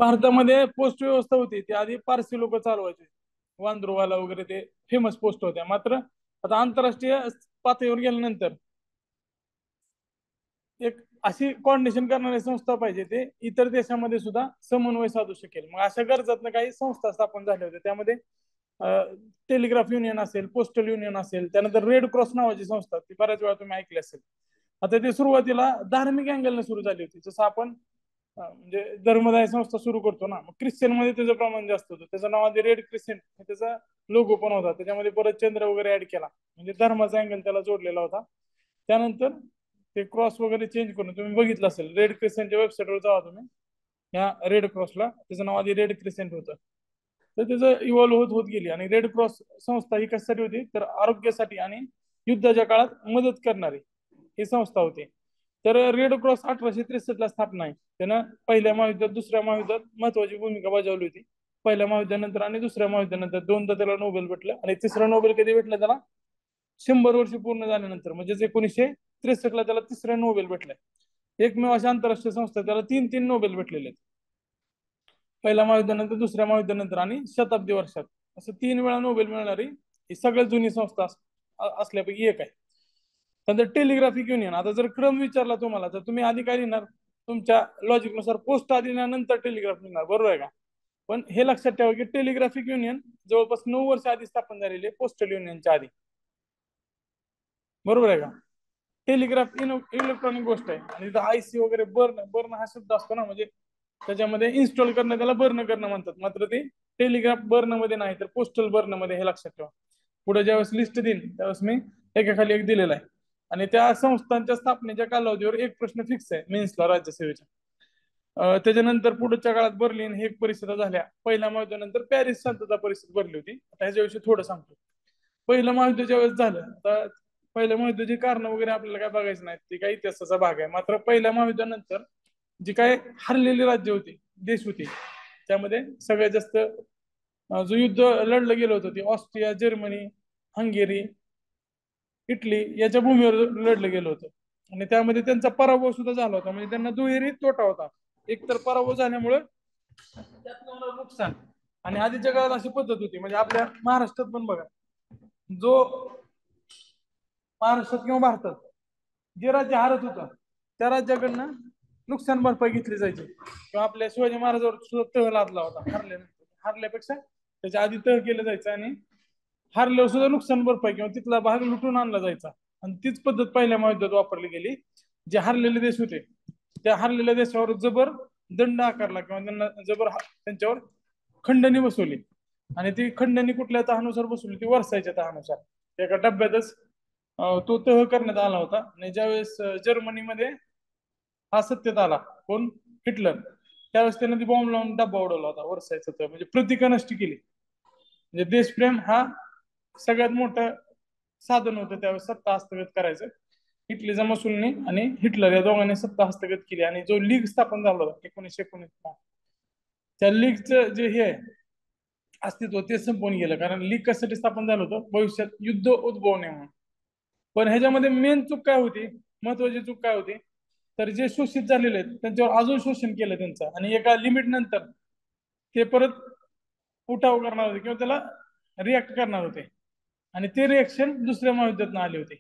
भारतामध्ये पोस्ट व्यवस्था होती ती आधी पारसी लोक चालवायचे, वांद्रुवाला वगैरे ते फेमस पोस्ट होत्या. मात्र आता आंतरराष्ट्रीय पातळीवर गेल्यानंतर एक अशी कोऑर्डिनेशन करणारी संस्था पाहिजे ते इतर देशामध्ये सुद्धा समन्वय साधू शकेल. मग अशा गरजातनं काही संस्था स्थापन झाल्या होत्या. त्यामध्ये टेलिग्राफ युनियन असेल, पोस्टल युनियन असेल, त्यानंतर रेड क्रॉस नावाची संस्था, ती बऱ्याच वेळा तुम्ही ऐकली असेल. आता ती सुरुवातीला धार्मिक अँगलने सुरू झाली होती. जसं आपण म्हणजे धर्मदाय संस्था सुरू करतो ना, मग ख्रिश्चन मध्ये त्याचं प्रमाण जास्त होतं. त्याचं नाव आधी रेड क्रिसेंट, त्याचा लोगो पण होता. त्याच्यामध्ये परत चंद्र वगैरे ऍड केला, म्हणजे धर्माचा अँगल त्याला जोडलेला होता. त्यानंतर ते क्रॉस वगैरे चेंज करून तुम्ही बघितलं असेल, रेड क्रिसेंटच्या वेबसाईटवर जावा तुम्ही, ह्या रेड क्रॉसला त्याचं नाव आधी रेड क्रिसेंट होतं. तर त्याचं इव्हॉल्व्ह होत होत गेली. आणि रेड क्रॉस संस्था ही कशासाठी होती, तर आरोग्यासाठी आणि युद्धाच्या काळात मदत करणारी ही संस्था होती. तर रेड क्रॉस 1863 ला स्थापना आहे. त्यानं पहिल्या महायुद्धात, दुसऱ्या महायुद्धात महत्वाची भूमिका बजावली होती. पहिल्या महायुद्धानंतर आणि दुसऱ्या महायुद्धानंतर दोनदा त्याला नोबेल भेटलं. आणि तिसरा नोबेल कधी भेटलं त्याला, 100 वर्ष पूर्ण झाल्यानंतर, म्हणजे 1963 त्याला तिसरा नोबेल भेटलाय. एकमेव अशा आंतरराष्ट्रीय संस्था त्याला तीन तीन नोबेल भेटलेले आहेत. पहिल्या महायुद्धानंतर, दुसऱ्या महायुद्धानंतर आणि शताब्दी वर्षात, असं 3 वेळा नोबेल मिळणारी ही सगळ्यात जुनी संस्था असल्यापैकी एक आहे. त्यानंतर टेलिग्राफिक युनियन. आता जर क्रम विचारला तुम्हाला, तर तुम्ही आधी काय लिहिणार, तुमच्या लॉजिक नुसार पोस्ट आधी नंतर टेलिग्राफ लिहिणार, बरोबर आहे का? पण हे लक्षात ठेवा की टेलिग्राफिक युनियन जवळपास 9 वर्ष आधी स्थापन झालेली आहे, पोस्टल युनियनच्या आधी, बरोबर आहे का? टेलिग्राफ इलेक्ट्रॉनिक गोष्ट आहे. आणि तिथं आयसी वगैरे, बर्न बर्न हा शब्द असतो ना, म्हणजे त्याच्यामध्ये इन्स्टॉल करणं, त्याला बर्न करणं म्हणतात. मात्र ते टेलिग्राफ बर्न मध्ये नाही, तर पोस्टल बर्न मध्ये, हे लक्षात ठेवा. पुढे ज्यावेळेस लिस्ट देईल त्यावेळेस मी एकाखाली एक दिलेला आहे. आणि त्या संस्थांच्या स्थापनेच्या कालावधीवर एक प्रश्न फिक्स आहे मेन्सला राज्यसेवेच्या. त्याच्यानंतर पुढच्या काळात बर्लिन हे परिषदा झाल्या. पहिल्या महायुद्धानंतर पॅरिस शांतता परिषद भरली होती. आता ह्याच्याविषयी थोडं सांगतो. पहिलं महायुद्ध ज्यावेळेस झालं, आता पहिल्या महायुद्धाची कारण वगैरे आपल्याला काय बघायचं नाही, ते काही इतिहासाचा भाग आहे. मात्र पहिल्या महायुद्धानंतर जी काय हरलेली राज्य होती, देश होती, त्यामध्ये सगळ्यात जास्त जो युद्ध लढलं गेलं होतं ते ऑस्ट्रिया, जर्मनी, हंगेरी, इटली याच्या भूमीवर लढलं गेलं होतं. आणि त्यामध्ये त्यांचा पराभव सुद्धा झाला होता. म्हणजे त्यांना दुहेरी तोटा होता. एक तर पराभव झाल्यामुळे त्यातलं होणारं नुकसान, आणि आधीच्या काळात अशी पद्धत होती, म्हणजे आपल्या महाराष्ट्रात पण बघा, जो महाराष्ट्रात किंवा भारतात जे राज्य हारत होतं त्या राज्याकडनं नुकसान भरपाई घेतली जायची. किंवा आपल्या शिवाजी महाराजांवर सुद्धा तह लादला होता. हारल्यापेक्षा त्याच्या आधी तह केलं जायचं, आणि हारल्यावर सुद्धा नुकसान भरपाई किंवा तिथला भाग लुटून आणला जायचा. आणि तीच पद्धत पहिल्या महायुद्धात वापरली गेली. जे हारलेले देश होते त्या हारलेल्या देशावर जबर दंड आकारला, किंवा त्यांना जबर त्यांच्यावर खंडणी बसवली. आणि ती खंडणी कुठल्या तहानुसार बसवली, ती वर्षाच्या तहानुसार एका डब्यातच तो तह करण्यात आला होता. आणि ज्यावेळेस जर्मनीमध्ये हा सत्तेत आला, कोण, हिटलर, त्यावेळेस त्याने ती बॉम्ब लावून डब्बा उडवला होता वर्षाचा तह, म्हणजे प्रतिका नष्ट केली. म्हणजे देशप्रेम हा सगळ्यात मोठं साधन होतं त्यावेळेस सत्ता हस्तगत करायचं. इटलीचा मसुलनी आणि हिटलर या दोघांनी सत्ता हस्तगत केली. आणि जो लीग स्थापन झाला होता 1919, त्या लीगचं जे हे अस्तित्व ते संपवून गेलं. कारण लीग कशासाठी स्थापन झालं होतं, भविष्यात युद्ध उद्भवू नये म्हणून. पण ह्याच्यामध्ये मेन चूक काय होती, महत्वाची चूक काय होती, तर जे शोषित झालेले आहेत त्यांच्यावर अजून शोषण केलं त्यांचं. आणि एका लिमिट नंतर ते परत उठाव करणार होते किंवा त्याला रिॲक्ट करणार होते. आणि ते रिॲक्शन दुसऱ्या महायुद्धात आले होते.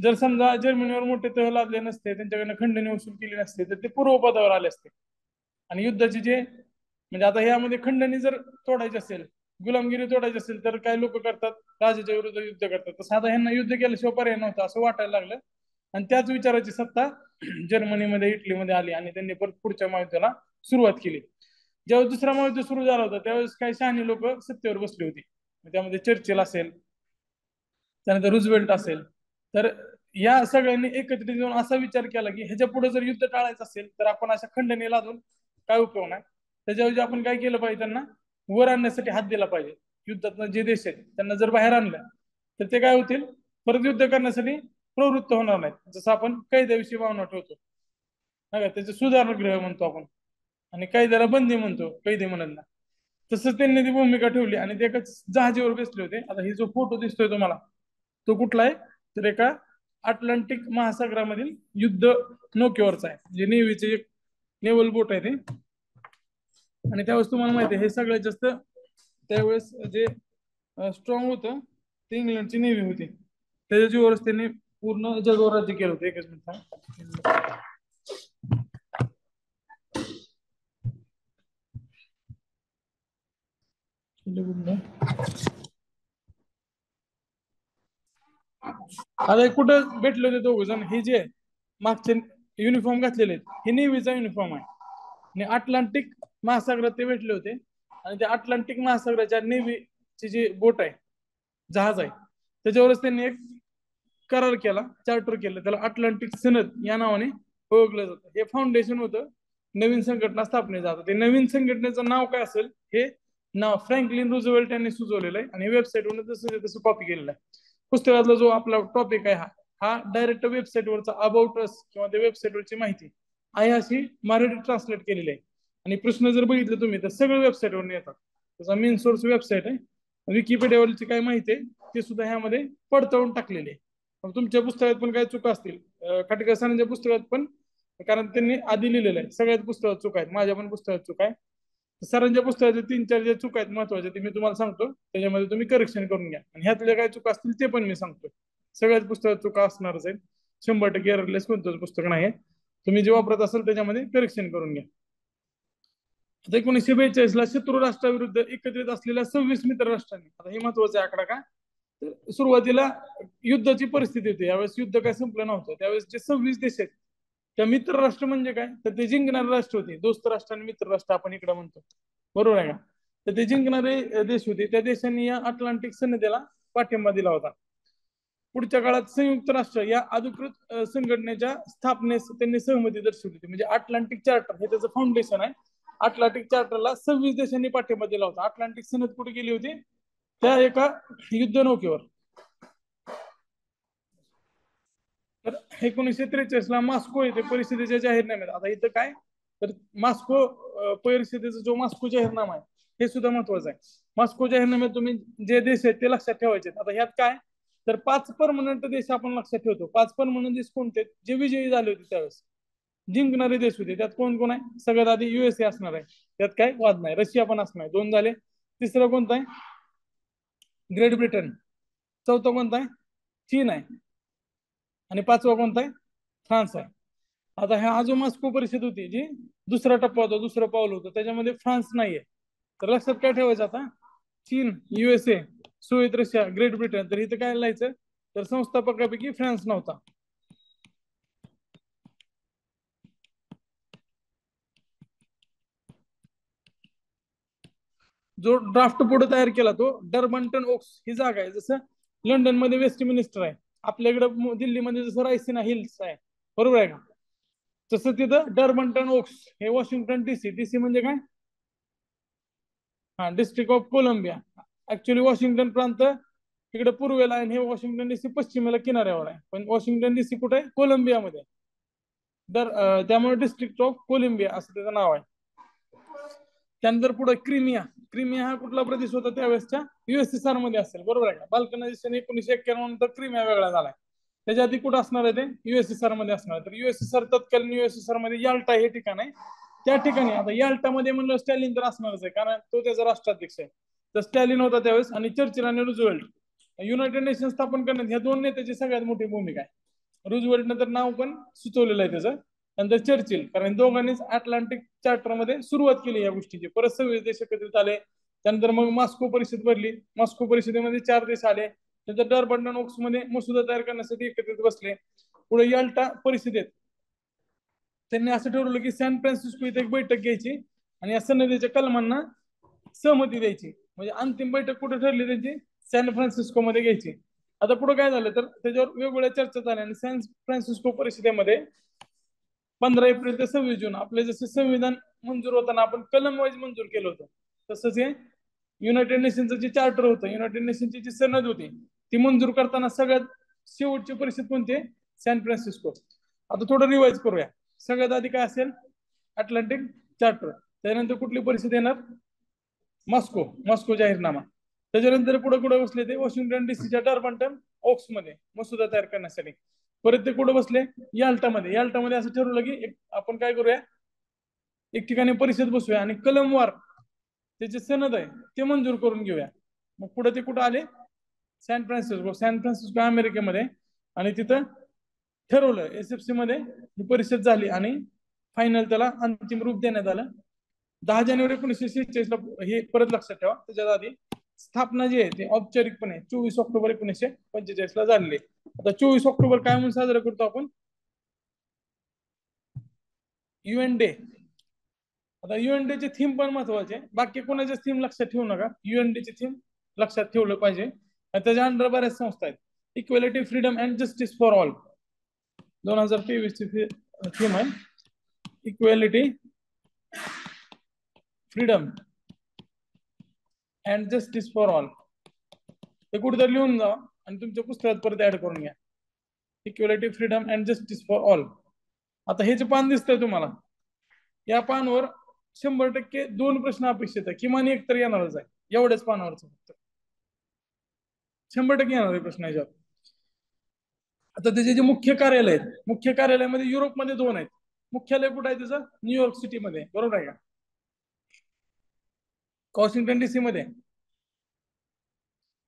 जर समजा जर्मनीवर मोठे तह लादले नसते, त्यांच्याकडनं खंडणी वसूल केली नसते, तर ते पूर्वपदावर आले असते. आणि युद्धाची जे, म्हणजे आता यामध्ये खंडणी जर तोडायची असेल, गुलामगिरी तोडायची असेल, तर काही लोक करतात राजाच्या विरुद्ध युद्ध करतात. तर साधा ह्यांना युद्ध केल्याशिवाय पर्याय नव्हता असं वाटायला लागलं. आणि त्याच विचाराची सत्ता जर्मनीमध्ये, इटलीमध्ये आली. आणि त्यांनी परत पुढच्या महायुद्धाला सुरुवात केली. ज्यावेळेस दुसरा महायुद्ध सुरू झाला होता त्यावेळेस काही शहाणी लोक सत्तेवर बसली होती. त्यामध्ये चर्चिल असेल, त्यानंतर रुझवेल्ट असेल. तर या सगळ्यांनी एकत्रित येऊन असा विचार केला की ह्याच्या पुढे जर युद्ध टाळायचं असेल तर आपण अशा खंडणी लादून काय उपयोग नाही. त्याच्याऐवजी आपण काय केलं पाहिजे, त्यांना वर आणण्यासाठी हात दिला पाहिजे. युद्धातनं जे देश आहेत त्यांना जर बाहेर आणलं तर ते काय होतील, परत युद्ध करण्यासाठी प्रवृत्त होणार नाहीत. जसं आपण कैद्याविषयी भावना ठेवतो, त्याचे सुधारगृह म्हणतो आपण, आणि कैद्याला बंदी म्हणतो, कैदी म्हणत ना. तसंच त्यांनी ती भूमिका ठेवली. आणि ते एकाच जहाजीवर बसले होते. आता ही जो फोटो दिसतोय तुम्हाला, तो कुठला आहे, तर एका अटलांटिक महासागरामधील युद्ध नौकेवरचा आहे. जे नेव्हीचे एक नेव्हल बोट आहे ते. आणि त्यावेळेस तुम्हाला माहिती आहे हे सगळ्यात जास्त त्यावेळेस जे स्ट्रॉंग होतं ते इंग्लंडची नेव्ही होती. त्याच्या जीवावरच त्यांनी पूर्ण जगावर राज्य केलं होतं. एकच मिनिट. आता कुठं भेटले होते दोघ जण, हे जे मागचे युनिफॉर्म घातलेले आहेत हे नेव्हीचा युनिफॉर्म आहे आणि अटलांटिक महासागरात ते भेटले होते. आणि त्या अटलांटिक महासागराच्या नेव्हीची जी बोट आहे, जहाज आहे, त्याच्यावरच त्यांनी एक करार केला, चार्टर केलं, त्याला अटलांटिक सनद या नावाने ओळखलं जातं. हे फाउंडेशन होतं नवीन संघटना स्थापनेचं. आता ते नवीन संघटनेचं नाव काय असेल हे नाव फ्रँकलिन रुझवेल्ट यांनी सुचवलेलं आहे आणि वेबसाईटवरून तसं तसं कॉपी केलेलं आहे. पुस्तकातला जो आपला टॉपिक आहे हा डायरेक्ट वेबसाईटवरचा अबाउट अस किंवा त्या वेबसाईटवरची माहिती आहे अशी मराठी ट्रान्सलेट केलेली आहे. आणि प्रश्न जर बघितले तुम्ही तर सगळे वेबसाईटवर येतात. त्याचा मेन सोर्स वेबसाईट आहे. विकिपीडियावरची काय माहिती आहे ते सुद्धा ह्यामध्ये पडताळून टाकलेली आहे. तुमच्या पुस्तकात पण काही चुका असतील, खाटकर सरांच्या पुस्तकात पण, कारण त्यांनी आधी लिहिलेलं आहे. सगळ्यात पुस्तकात चुका आहेत, माझ्या पण पुस्तकात चुका आहे. सरांच्या पुस्तकाचे 3-4 जे चुका आहेत महत्वाचे ते मी तुम्हाला सांगतो, त्याच्यामध्ये तुम्ही करेक्शन करून घ्या. आणि ह्यातल्या काय चुका असतील ते पण मी सांगतो. सगळ्याच पुस्तकात चुका असणारच आहेत, 100% एररलेस कोणतंच पुस्तक नाही. तुम्ही जे वापरत असाल त्याच्यामध्ये करेक्शन करून घ्या. 1942 ला शत्रू राष्ट्राविरुद्ध एकत्रित असलेल्या 26 मित्र राष्ट्रांनी, आता हे महत्वाचा आकडा का, सुरुवातीला युद्धाची परिस्थिती होती. यावेळेस युद्ध काय संपलं नव्हतं. त्यावेळेस जे 26 देश आहेत त्या मित्र राष्ट्र म्हणजे काय, तर ते जिंकणारे राष्ट्र होते. दोस्त राष्ट्र आणि मित्र राष्ट्र आपण इकडे म्हणतो, बरोबर आहे का. तर ते जिंकणारे देश होते. त्या देशांनी या अटलांटिक सनदेला पाठिंबा दिला होता. पुढच्या काळात संयुक्त राष्ट्र या अधिकृत संघटनेच्या स्थापनेस त्यांनी सहमती दर्शवली होती. म्हणजे अटलांटिक चार्टर हे त्याचं फाउंडेशन आहे. अटलांटिक चार्टरला 26 देशांनी पाठिंबा दिला होता. अटलांटिक सनद कुठे गेली होती, त्या एका युद्ध नौकेवर. तर 1943 ला मॉस्को येथे परिषदेच्या जाहीरनाम्यात, आता इथं काय, तर मॉस्को परिषदेचा जो मॉस्को जाहीरनामा आहे हे सुद्धा महत्वाचं आहे. मॉस्को जाहीरनाम्यात तुम्ही जे देश आहेत ते लक्षात ठेवायचे. आता ह्यात काय, तर 5 परमनंट देश आपण लक्षात ठेवतो. 5 परमनंट देश कोणते, जे विजयी झाले होते त्यावेळेस, जिंकणारे देश होते. त्यात कोण कोण आहे, सगळ्यात आधी युएसए असणार आहे, त्यात काय वाद नाही. रशिया पण असणार आहे, 2 झाले. तिसरं कोणतं आहे, ग्रेट ब्रिटन. चौथा कोणता आहे, चीन आहे. आणि 5वा कोणता आहे, फ्रान्स आहे. आता ह्या जो मॉस्को परिषद होती जी दुसरा टप्पा होता, दुसरं पाऊल होतं, त्याच्यामध्ये फ्रान्स नाहीये. तर लक्षात काय ठेवायचं आता, चीन, USA, Soviet Russia, great Britain. तर इथं काय लिहायचं, तर संस्थापकापैकी फ्रान्स नव्हता. जो ड्राफ्ट पुढे तयार केला तो डरबंटन ओक्स ही जागा आहे. जसं लंडन मध्ये वेस्टमिनिस्टर आहे, आपल्याकडे दिल्लीमध्ये जसं रायसिना हिल्स आहे, बरोबर आहे का, तसं तिथं डरबंटन ओक्स हे वॉशिंग्टन डीसी. डीसी म्हणजे काय, हा, District of Columbia. Actually Washington प्रांत तिकडे पूर्वेला आहे, हे वॉशिंग्टन डीसी पश्चिमेला किनाऱ्यावर आहे. पण वॉशिंग्टन डीसी कुठे आहे, कोलंबियामध्ये. त्यामुळे डिस्ट्रिक्ट ऑफ कोलंबिया असं त्याचं नाव आहे. त्यानंतर पुढे क्रिमिया. क्रिमिया हा कुठला प्रदेश होता त्यावेळेसच्या, युएसएसआर मध्ये असेल, बरोबर आहे का. बाल्कनायझेशन 1991 नंतर क्रिमिया वेगळा झालाय. त्याच्या आधी कुठं असणार आहे, ते युएसएसआर मध्ये असणार. तर युएसएसआर तत्कालीन युएसएसआर मध्ये याल्टा हे ठिकाण आहे. त्या ठिकाणी आता याल्टा मध्ये म्हणलं स्टॅलिन तर असणारच आहे, कारण तो त्याचा राष्ट्राध्यक्ष आहे. तर स्टॅलिन होता त्यावेळेस, आणि चर्चिल आणि रुझवेल्ट. युनायटेड नेशन स्थापन करण्यात ह्या 2 नेत्याची सगळ्यात मोठी भूमिका आहे. रुझवेल्ट तर नाव पण सुचवलेलं आहे त्याचं. नंतर चर्चिल, कारण दोघांनीच अटलांटिक चार्टरमध्ये सुरुवात केली या गोष्टीची. परत 26 देश एकत्रित आले. त्यानंतर मग मॉस्को परिषद भरली. मॉस्को परिषदेमध्ये 4 देश आले. नंतर डरबंटन ओक्स मध्ये मसुदा तयार करण्यासाठी एकत्रित बसले. पुढे याल्टा परिषदेत त्यांनी असं ठरवलं की सॅन फ्रान्सिस्को इथे एक बैठक घ्यायची आणि या सनदेच्या कलमांना सहमती द्यायची. म्हणजे अंतिम बैठक कुठे ठरली त्यांची, सॅन फ्रान्सिस्को मध्ये घ्यायची. आता पुढे काय झालं, तर त्याच्यावर वेगवेगळ्या चर्चा झाल्या आणि सॅन फ्रान्सिस्को परिषदेमध्ये 15 एप्रिल ते 26 जून आपले जसे संविधान मंजूर होताना आपण कलम वाईज मंजूर केलं होतं, तसंच हे युनायटेड नेशनचं जे चार्टर होतं, युनायटेड नेशनची जी सनद होती ती मंजूर करताना सगळ्यात शेवटची परिषद कोणती, सॅन फ्रान्सिस्को. आता थोडं रिवाइज करूया. सगळ्यात आधी काय असेल, अटलांटिक चार्टर. त्यानंतर कुठली परिषद येणार, मॉस्को, मॉस्को जाहीरनामा. त्याच्यानंतर पुढे कुठे बसले ते, वॉशिंग्टन डीसीच्या डरबंटन ओक्स मध्ये मसुदा तयार करण्यासाठी. परत ते कुठे बसले, याल्टामध्ये. याल्टामध्ये असं ठरवलं की आपण काय करूया, एक ठिकाणी परिषद बसूया आणि कलमवार त्याचे सनद आहे ते मंजूर करून घेऊया. मग पुढे ते कुठं आले? सॅन फ्रान्सिस्को अमेरिकेमध्ये. आणि तिथं ठरवलं SFC मध्ये ही परिषद झाली आणि फायनल त्याला अंतिम रूप देण्यात आलं. 10 जानेवारी 1946 ला. हे परत लक्षात ठेवा, त्याच्या आधी स्थापना जी आहे ती औपचारिकपणे 24 ऑक्टोबर 1945 ला झालेली. आता 24 ऑक्टोबर काय म्हणून साजरा करतो आपण? UN day. आता UN डे ची थीम पण महत्वाची. बाकी कोणाच्याच थीम लक्षात ठेवू नका, UN डे ची थीम लक्षात ठेवलं पाहिजे. त्याच्या अंडर बऱ्याच संस्था आहेत. Equality, freedom and justice for all 2023 ची थीम आहे. Equality, freedom and justice for all. हे कुठेतरी लिहून जा आणि तुमच्या पुस्तकात परत ऍड करून घ्या. Equality, freedom and justice for all. आता हे जे पान दिसतंय तुम्हाला, या पानवर 100% 2 प्रश्न अपेक्षित आहे. किमान एक तर येणारच आहे. एवढ्याच पानावरच फक्त 100% येणार आहे प्रश्न याच्यावर. आता त्याचे जे मुख्य कार्यालय आहेत, मुख्य कार्यालयामध्ये युरोपमध्ये 2 आहेत. मुख्यालय कुठं आहे त्याचं? न्यूयॉर्क सिटी मध्ये, बरोबर आहे का? वॉशिंग्टन DC मध्ये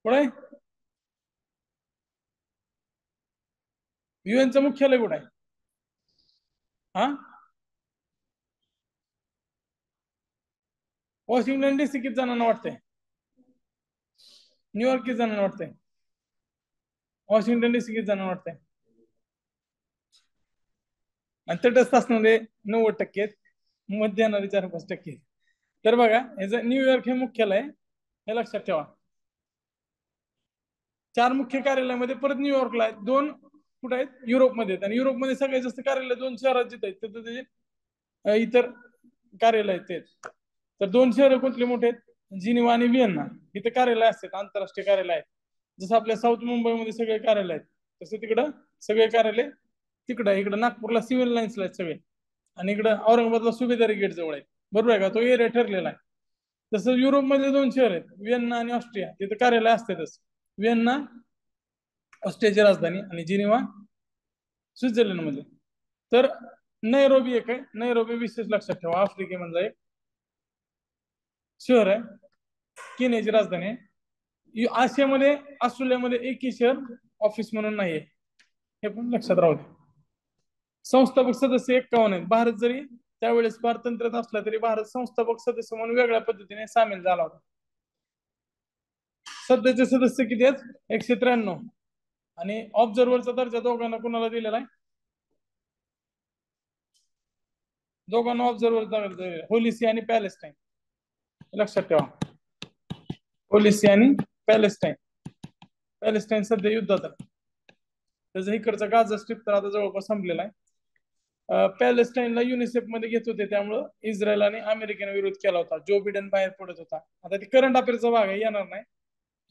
कुठं आहे? UN मुख्यालय कुठं आहे? हा, वॉशिंग्टन DC किती जणांना वाटतंय? न्यूयॉर्क किती जणांना वाटतंय? वॉशिंग्टन DC किती जणांना वाटतंय? आणि तटस्थ असणारे 90%, मध्ये येणारे 4-5%. तर बघा, याचं न्यूयॉर्क हे मुख्यालय आहे, हे लक्षात ठेवा. 4 मुख्य कार्यालयामध्ये परत न्यूयॉर्कला आहेत. 2 कुठे आहेत? युरोपमध्ये आहेत. आणि युरोपमध्ये सगळ्यात जास्त कार्यालय 2 शहरात जिथे आहेत तिथे त्याचे इतर कार्यालय आहेत. तर 2 शहरं कुठली मोठे आहेत? जिनिव्हा आणि व्हिएन्ना. इथे कार्यालय असतात, आंतरराष्ट्रीय कार्यालय आहेत. जसं आपल्या साऊथ मुंबईमध्ये सगळे कार्यालय आहेत, तसं तिकडं सगळे कार्यालय तिकडं आहे. इकडं नागपूरला सिव्हिल लाईन्सला आहेत सगळे, आणि इकडं औरंगाबादला सुभेदारी गेट जवळ आहे. बरोबर आहे का? तो एरिया ठरलेला आहे. तसं युरोपमध्ये 2 शहर आहेत, व्हिएन्ना आणि ऑस्ट्रिया. तिथे कार्यालय असतातच. व्हिएन्ना ऑस्ट्रियाची राजधानी आणि जिनिव्हा स्वित्झर्लंड मध्ये. तर नैरोबी एक आहे. नैरोबी विशेष लक्षात ठेवा, आफ्रिकेमधलं एक शहर आहे, केनियाची राजधानी आहे. आशियामध्ये, ऑस्ट्रेलियामध्ये एकही शहर ऑफिस म्हणून नाहीये, हे पण लक्षात राहू दे. संस्थापक सदस्य 51 आहेत. भारत जरी त्यावेळेस पारतंत्र्यात असला तरी भारत संस्थापक सदस्य म्हणून वेगळ्या पद्धतीने सामील झाला होता. सध्याचे सदस्य किती आहेत? 193. आणि ऑब्झर्व्हरचा दर्जा दोघांना कुणाला दिलेला आहे? दोघांना ऑब्झर्व्हर, होलिसी आणि पॅलेस्टाईन. लक्षात ठेवा, होलिसी आणि पॅलेस्टाईन. पॅलेस्टाईन सध्या युद्धात आहे. त्याचा इकडचा गाझा स्ट्रिप तर आता जवळपास संपलेला आहे. पॅलेस्टाईनला युनिसेफ मध्ये घेत होते, त्यामुळे इस्रायल आणि अमेरिकेने विरोध केला होता. जो बिडेन बाहेर पडत होता. आता ती करंट अफेअरचा भाग आहे, येणार नाही.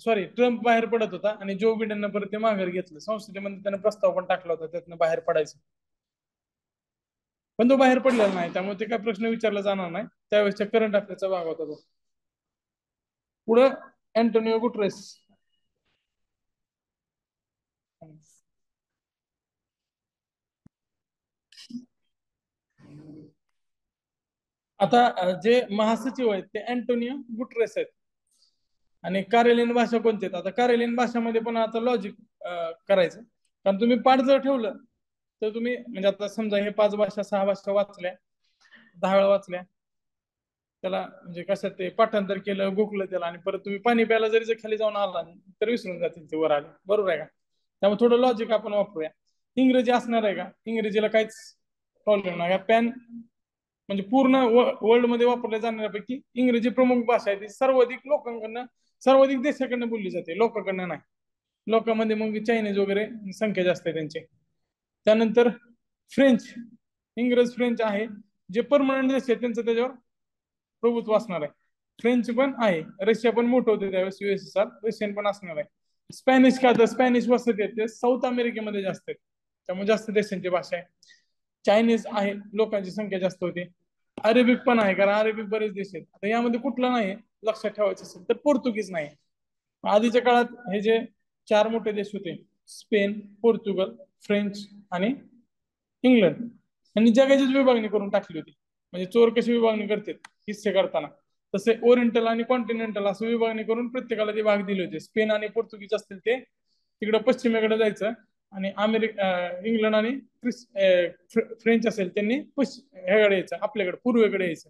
सॉरी, ट्रम्प बाहेर पडत होता आणि जो बिडेननं परत ते माघार घेतलं. संसदेमध्ये त्याने प्रस्ताव पण टाकला होता त्यातनं बाहेर पडायचं, पण तो बाहेर पडलेला नाही. त्यामुळे ते काय प्रश्न विचारला जाणार नाही. त्यावेळेसच्या करंट अफेअरचा भाग होता तो. पुढं अँटोनिओ गुटरेस. आता जे महासचिव आहेत ते अँटोनिओ गुटरेस आहेत. आणि कार्यालयीन भाषा कोणती आहेत? आता कार्यालयीन भाषामध्ये पण आता लॉजिक करायचं. कारण तुम्ही पाठ जर ठेवलं तर तुम्ही, म्हणजे आता समजा हे 5 भाषा 6 भाषा वाचल्या, 10 वेळा वाचल्या, त्याला म्हणजे कसं ते पाठांतर केलं, गोखलं त्याला, आणि परत तुम्ही पाणी प्यायला जरी खाली जाऊन आला तर विसरून जातील ते वर आले. बरोबर आहे का? त्यामुळे थोडं लॉजिक आपण वापरूया. इंग्रजी असणार आहे का? इंग्रजीला काहीच प्रॉब्लेम नाही. पॅन म्हणजे पूर्ण वर्ल्ड मध्ये वापरल्या जाणाऱ्यापैकी इंग्रजी प्रमुख भाषा आहे. ती सर्वाधिक लोकांकडनं, सर्वाधिक देशाकडनं बोलली जाते, लोकांकडनं नाही. लोकांमध्ये मग चायनीज वगैरे संख्या जास्त आहे त्यांची. त्यानंतर फ्रेंच, इंग्रज फ्रेंच आहे. जे परमनंट देश आहे त्यांचं त्याच्यावर प्रभुत्व असणार आहे. फ्रेंच पण आहे. रशिया पण मोठं होते त्यावेळेस, USSR, रशियन पण असणार आहे. स्पॅनिश का? तर स्पॅनिश वसती आहेत ते साऊथ अमेरिकेमध्ये जास्त आहेत, त्यामुळे जास्त देशांची भाषा आहे. चायनीज आहे, लोकांची संख्या जास्त होती. अरेबिक पण आहे, कारण अरेबिक बरेच देश आहेत. आता यामध्ये कुठला नाही लक्षात ठेवायचं असेल तर पोर्तुगीज नाही. आधीच्या काळात हे जे 4 मोठे देश होते, स्पेन, पोर्तुगल, फ्रेंच आणि इंग्लंड, यांनी जगाचीच विभागणी करून टाकली होती. म्हणजे चोर कशी विभागणी करतात हिस्से करताना, तसे ओरिएंटल आणि कॉन्टिनेंटल असं विभागणी करून प्रत्येकाला ते भाग दिले होते. स्पेन आणि पोर्तुगीज असतील ते तिकडे पश्चिमेकडे जायचं, आणि इंग्लंड आणि फ्रेंच असेल त्यांनी ह्याकडे यायचं, आपल्याकडे पूर्वेकडे यायचं.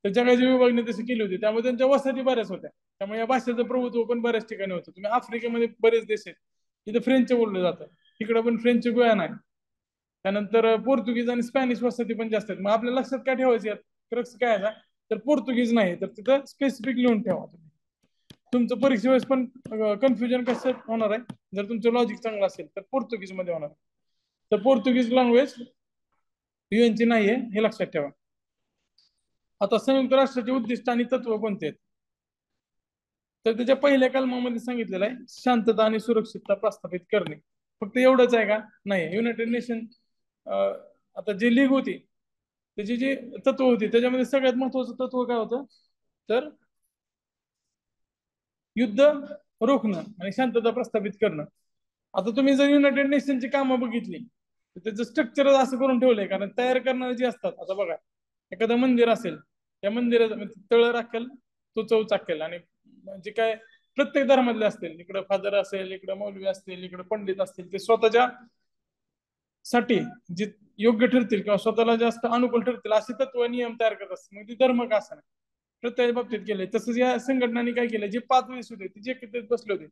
तर जगाची विभागणी तशी केली होती. त्यामुळे त्यांच्या वसाहती बऱ्याच होत्या. त्यामुळे या भाषेचं प्रभुत्व पण बऱ्याच ठिकाणी होतं. तुम्ही आफ्रिकेमध्ये बरेच देश आहेत तिथे फ्रेंच बोललं जातं, तिकडे पण फ्रेंच गुयाना आहे. त्यानंतर पोर्तुगीज आणि स्पॅनिश वसाहती पण जास्त आहेत. मग आपल्या लक्षात काय ठेवायचे क्रक्स काय आहे ना, तर पोर्तुगीज नाही तर तिथं स्पेसिफिक लिहून ठेवा तुम्ही. तुमचं परीक्षेवेळेस पण कन्फ्युजन कसं होणार आहे, जर तुमचं लॉजिक चांगलं असेल तर पोर्तुगीज मध्ये होणार. तर पोर्तुगीज लँग्वेज युएनची नाही आहे हे लक्षात ठेवा. आता संयुक्त राष्ट्राचे उद्दिष्ट आणि तत्व कोणते आहेत, तर त्याच्या पहिल्या कलमामध्ये सांगितलेलं आहे शांतता आणि सुरक्षितता प्रस्थापित करणे. फक्त एवढंच आहे का, नाही. युनायटेड नेशन आता जी लीग होती त्याची जी तत्व होती त्याच्यामध्ये सगळ्यात महत्वाचं तत्व काय होतं, तर युद्ध रोखणं आणि शांतता प्रस्थापित करणं. आता तुम्ही जर युनायटेड नेशनची कामं बघितली तर त्याचं स्ट्रक्चर असं करून ठेवलंय, कारण तयार करणारे जे असतात, आता बघा एखादं मंदिर असेल त्या मंदिराचं तळ राखेल तो चौचाकेल, आणि जे काय प्रत्येक धर्मातले असतील, इकडे फादर असेल, इकडे मौलवी असतील, इकडे पंडित असतील, ते स्वतःच्या साठी जे योग्य ठरतील किंवा स्वतःला जास्त अनुकूल ठरतील असे तत्व नियम तयार करत असतील. मग ते धर्म का असं प्रत्येक बाबतीत केले. तसंच या संघटनांनी काय केलं, जे 5 देश होते ते जे एकत्रित बसले होते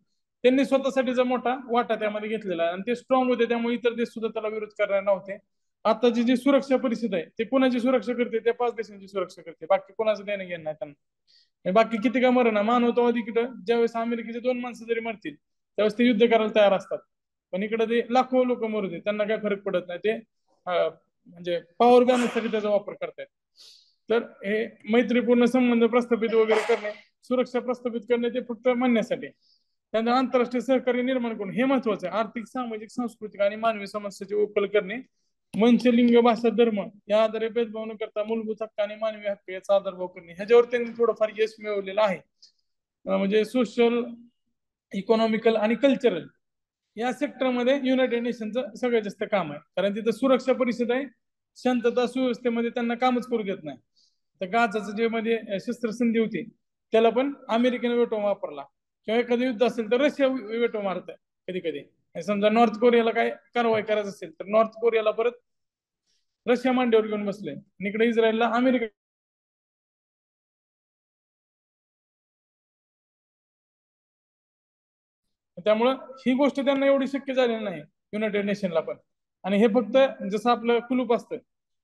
त्यांनी स्वतःसाठीचा मोठा वाटा त्यामध्ये घेतलेला आहे, आणि ते स्ट्रॉंग होते. त्यामुळे इतर देश सुद्धा त्याला विरोध करणार नव्हते. आताची जी सुरक्षा परिस्थिती आहे ते कोणाची सुरक्षा करते, त्या 5 देशांची सुरक्षा करते. बाकी कोणाचं देणं घेणं नाही त्यांना. बाकी किती का मरणा मानवतावादी इकडं ज्यावेळेस अमेरिकेचे 2 माणसं जरी मरतील त्यावेळेस ते युद्ध करायला तयार असतात. पण इकडे ते लाखो लोक मरू दे त्यांना काय फरक पडत नाही. ते म्हणजे पॉवर बॅलन्ससाठी त्याचा वापर करतायत. तर हे मैत्रीपूर्ण संबंध प्रस्थापित वगैरे करणे, सुरक्षा प्रस्थापित करणे ते फक्त म्हणण्यासाठी. त्यानंतर आंतरराष्ट्रीय सहकार्य निर्माण करून हे महत्वाचं आहे. आर्थिक, सामाजिक, सांस्कृतिक आणि मानवी समस्याचे उकल करणे. वंश, लिंग, भाषा, धर्म या आधारे भेदभाव न करता मूलभूत हक्क आणि मानवी हक्क याचा आदरभाव करणे, ह्याच्यावर त्यांनी थोडंफार यश मिळवलेलं आहे. म्हणजे सोशल, इकॉनॉमिकल आणि कल्चरल या सेक्टरमध्ये युनायटेड नेशनचं सगळ्यात जास्त काम आहे, कारण तिथं सुरक्षा परिषद आहे. शांतता सुव्यवस्थेमध्ये त्यांना कामच करू देत नाही. तर गाजाचं जे मध्ये शस्त्रसंधी होती त्याला पण अमेरिकेने वेटो वापरला, किंवा एखादं युद्ध असेल तर रशिया वेटो मारत आहे कधी कधी. समजा नॉर्थ कोरियाला काय कारवाई करायचं असेल तर नॉर्थ कोरियाला परत रशिया मांडीवर घेऊन बसले, आणि इकडे इस्रायलला अमेरिका. त्यामुळं ही गोष्ट त्यांना एवढी शक्य झालेली नाही युनायटेड नेशनला पण. आणि हे फक्त जसं आपलं कुलूप असतं,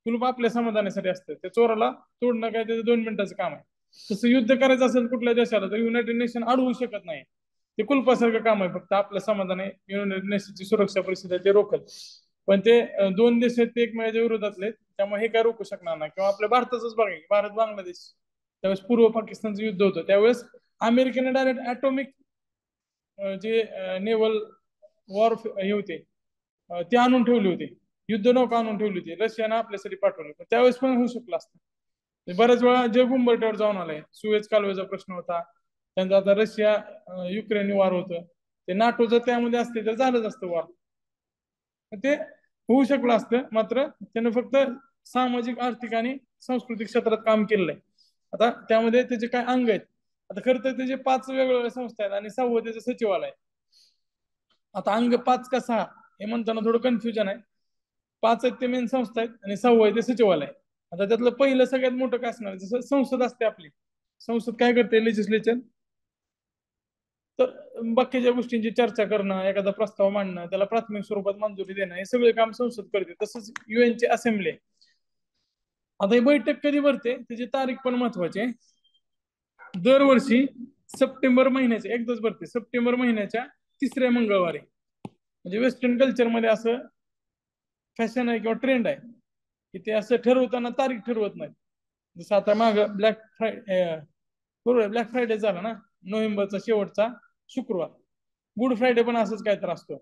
कुलूप आपल्या समाधानासाठी असतं, त्या चोराला तोडणं काय त्याचं 2 मिनिटाचं काम आहे. तसं युद्ध करायचं असेल कुठल्या देशाला तर युनायटेड नेशन अडवू शकत नाही. ते कुलपासारखं काम आहे, फक्त आपलं समाधान आहे, युनायटेड नेशनची सुरक्षा परिषद आहे ते रोखल. पण ते 2 देश आहेत ते एकमेकाच्या विरोधातले आहेत, त्यामुळे हे काय रोखू शकणार नाही. किंवा आपल्या भारताचंच बघा, भारत बांगलादेश त्यावेळेस पूर्व पाकिस्तानचं युद्ध होतं त्यावेळेस अमेरिकेने डायरेक्ट ॲटॉमिक जे नेव्हल वॉर हे होते ते आणून ठेवले होते, युद्ध नौका आणून ठेवली होती, रशियानं आपल्यासाठी पाठवले. पण त्यावेळेस पण होऊ शकलं असतं. बऱ्याच वेळा जग उंबरठ्यावर जाऊन आलाय. सुएज कालव्याचा प्रश्न होता, त्यांचा आता रशिया युक्रेन वार होतं, ते नाटो जर त्यामध्ये असते तर झालंच असतं वार. ते होऊ शकलं असतं, मात्र त्यानं फक्त सामाजिक, आर्थिक आणि सांस्कृतिक क्षेत्रात काम केलेलं आहे. आता त्यामध्ये त्याचे काय अंग आहेत, आता खरं तर त्याचे 5 वेगवेगळ्या संस्था आहेत आणि 6वं त्याचं सचिवालय आहे. आता अंग 5 का 6 हे म्हणताना थोडं कन्फ्युजन आहे. 5 आहेत ते मेन संस्था आहेत आणि 6वं आहे ते सचिवालय आहे. आता त्यातलं पहिलं सगळ्यात मोठं काय असणार, जसं संसद असते आपली, संसद काय करते, लेजिस्लेचर. तर बाकीच्या गोष्टींची चर्चा करणं, एखादा प्रस्ताव मांडणं, त्याला प्राथमिक स्वरूपात मंजुरी देणं, हे सगळे काम संसद करते. तसंच युएनची असेंब्ली. आता ही बैठक कधी भरते त्याची तारीख पण महत्वाची आहे. दरवर्षी सप्टेंबर महिन्याच्या एकदाच भरते, सप्टेंबर महिन्याच्या 3ऱ्या मंगळवारी. म्हणजे वेस्टर्न कल्चरमध्ये असं फॅशन आहे किंवा ट्रेंड आहे की ते असं ठरवताना तारीख ठरवत नाही. जसं आता माग ब्लॅक फ्रायडे झाला ना, नोव्हेंबरचा शेवटचा शुक्रवार. गुड फ्रायडे पण असंच काय तर असतो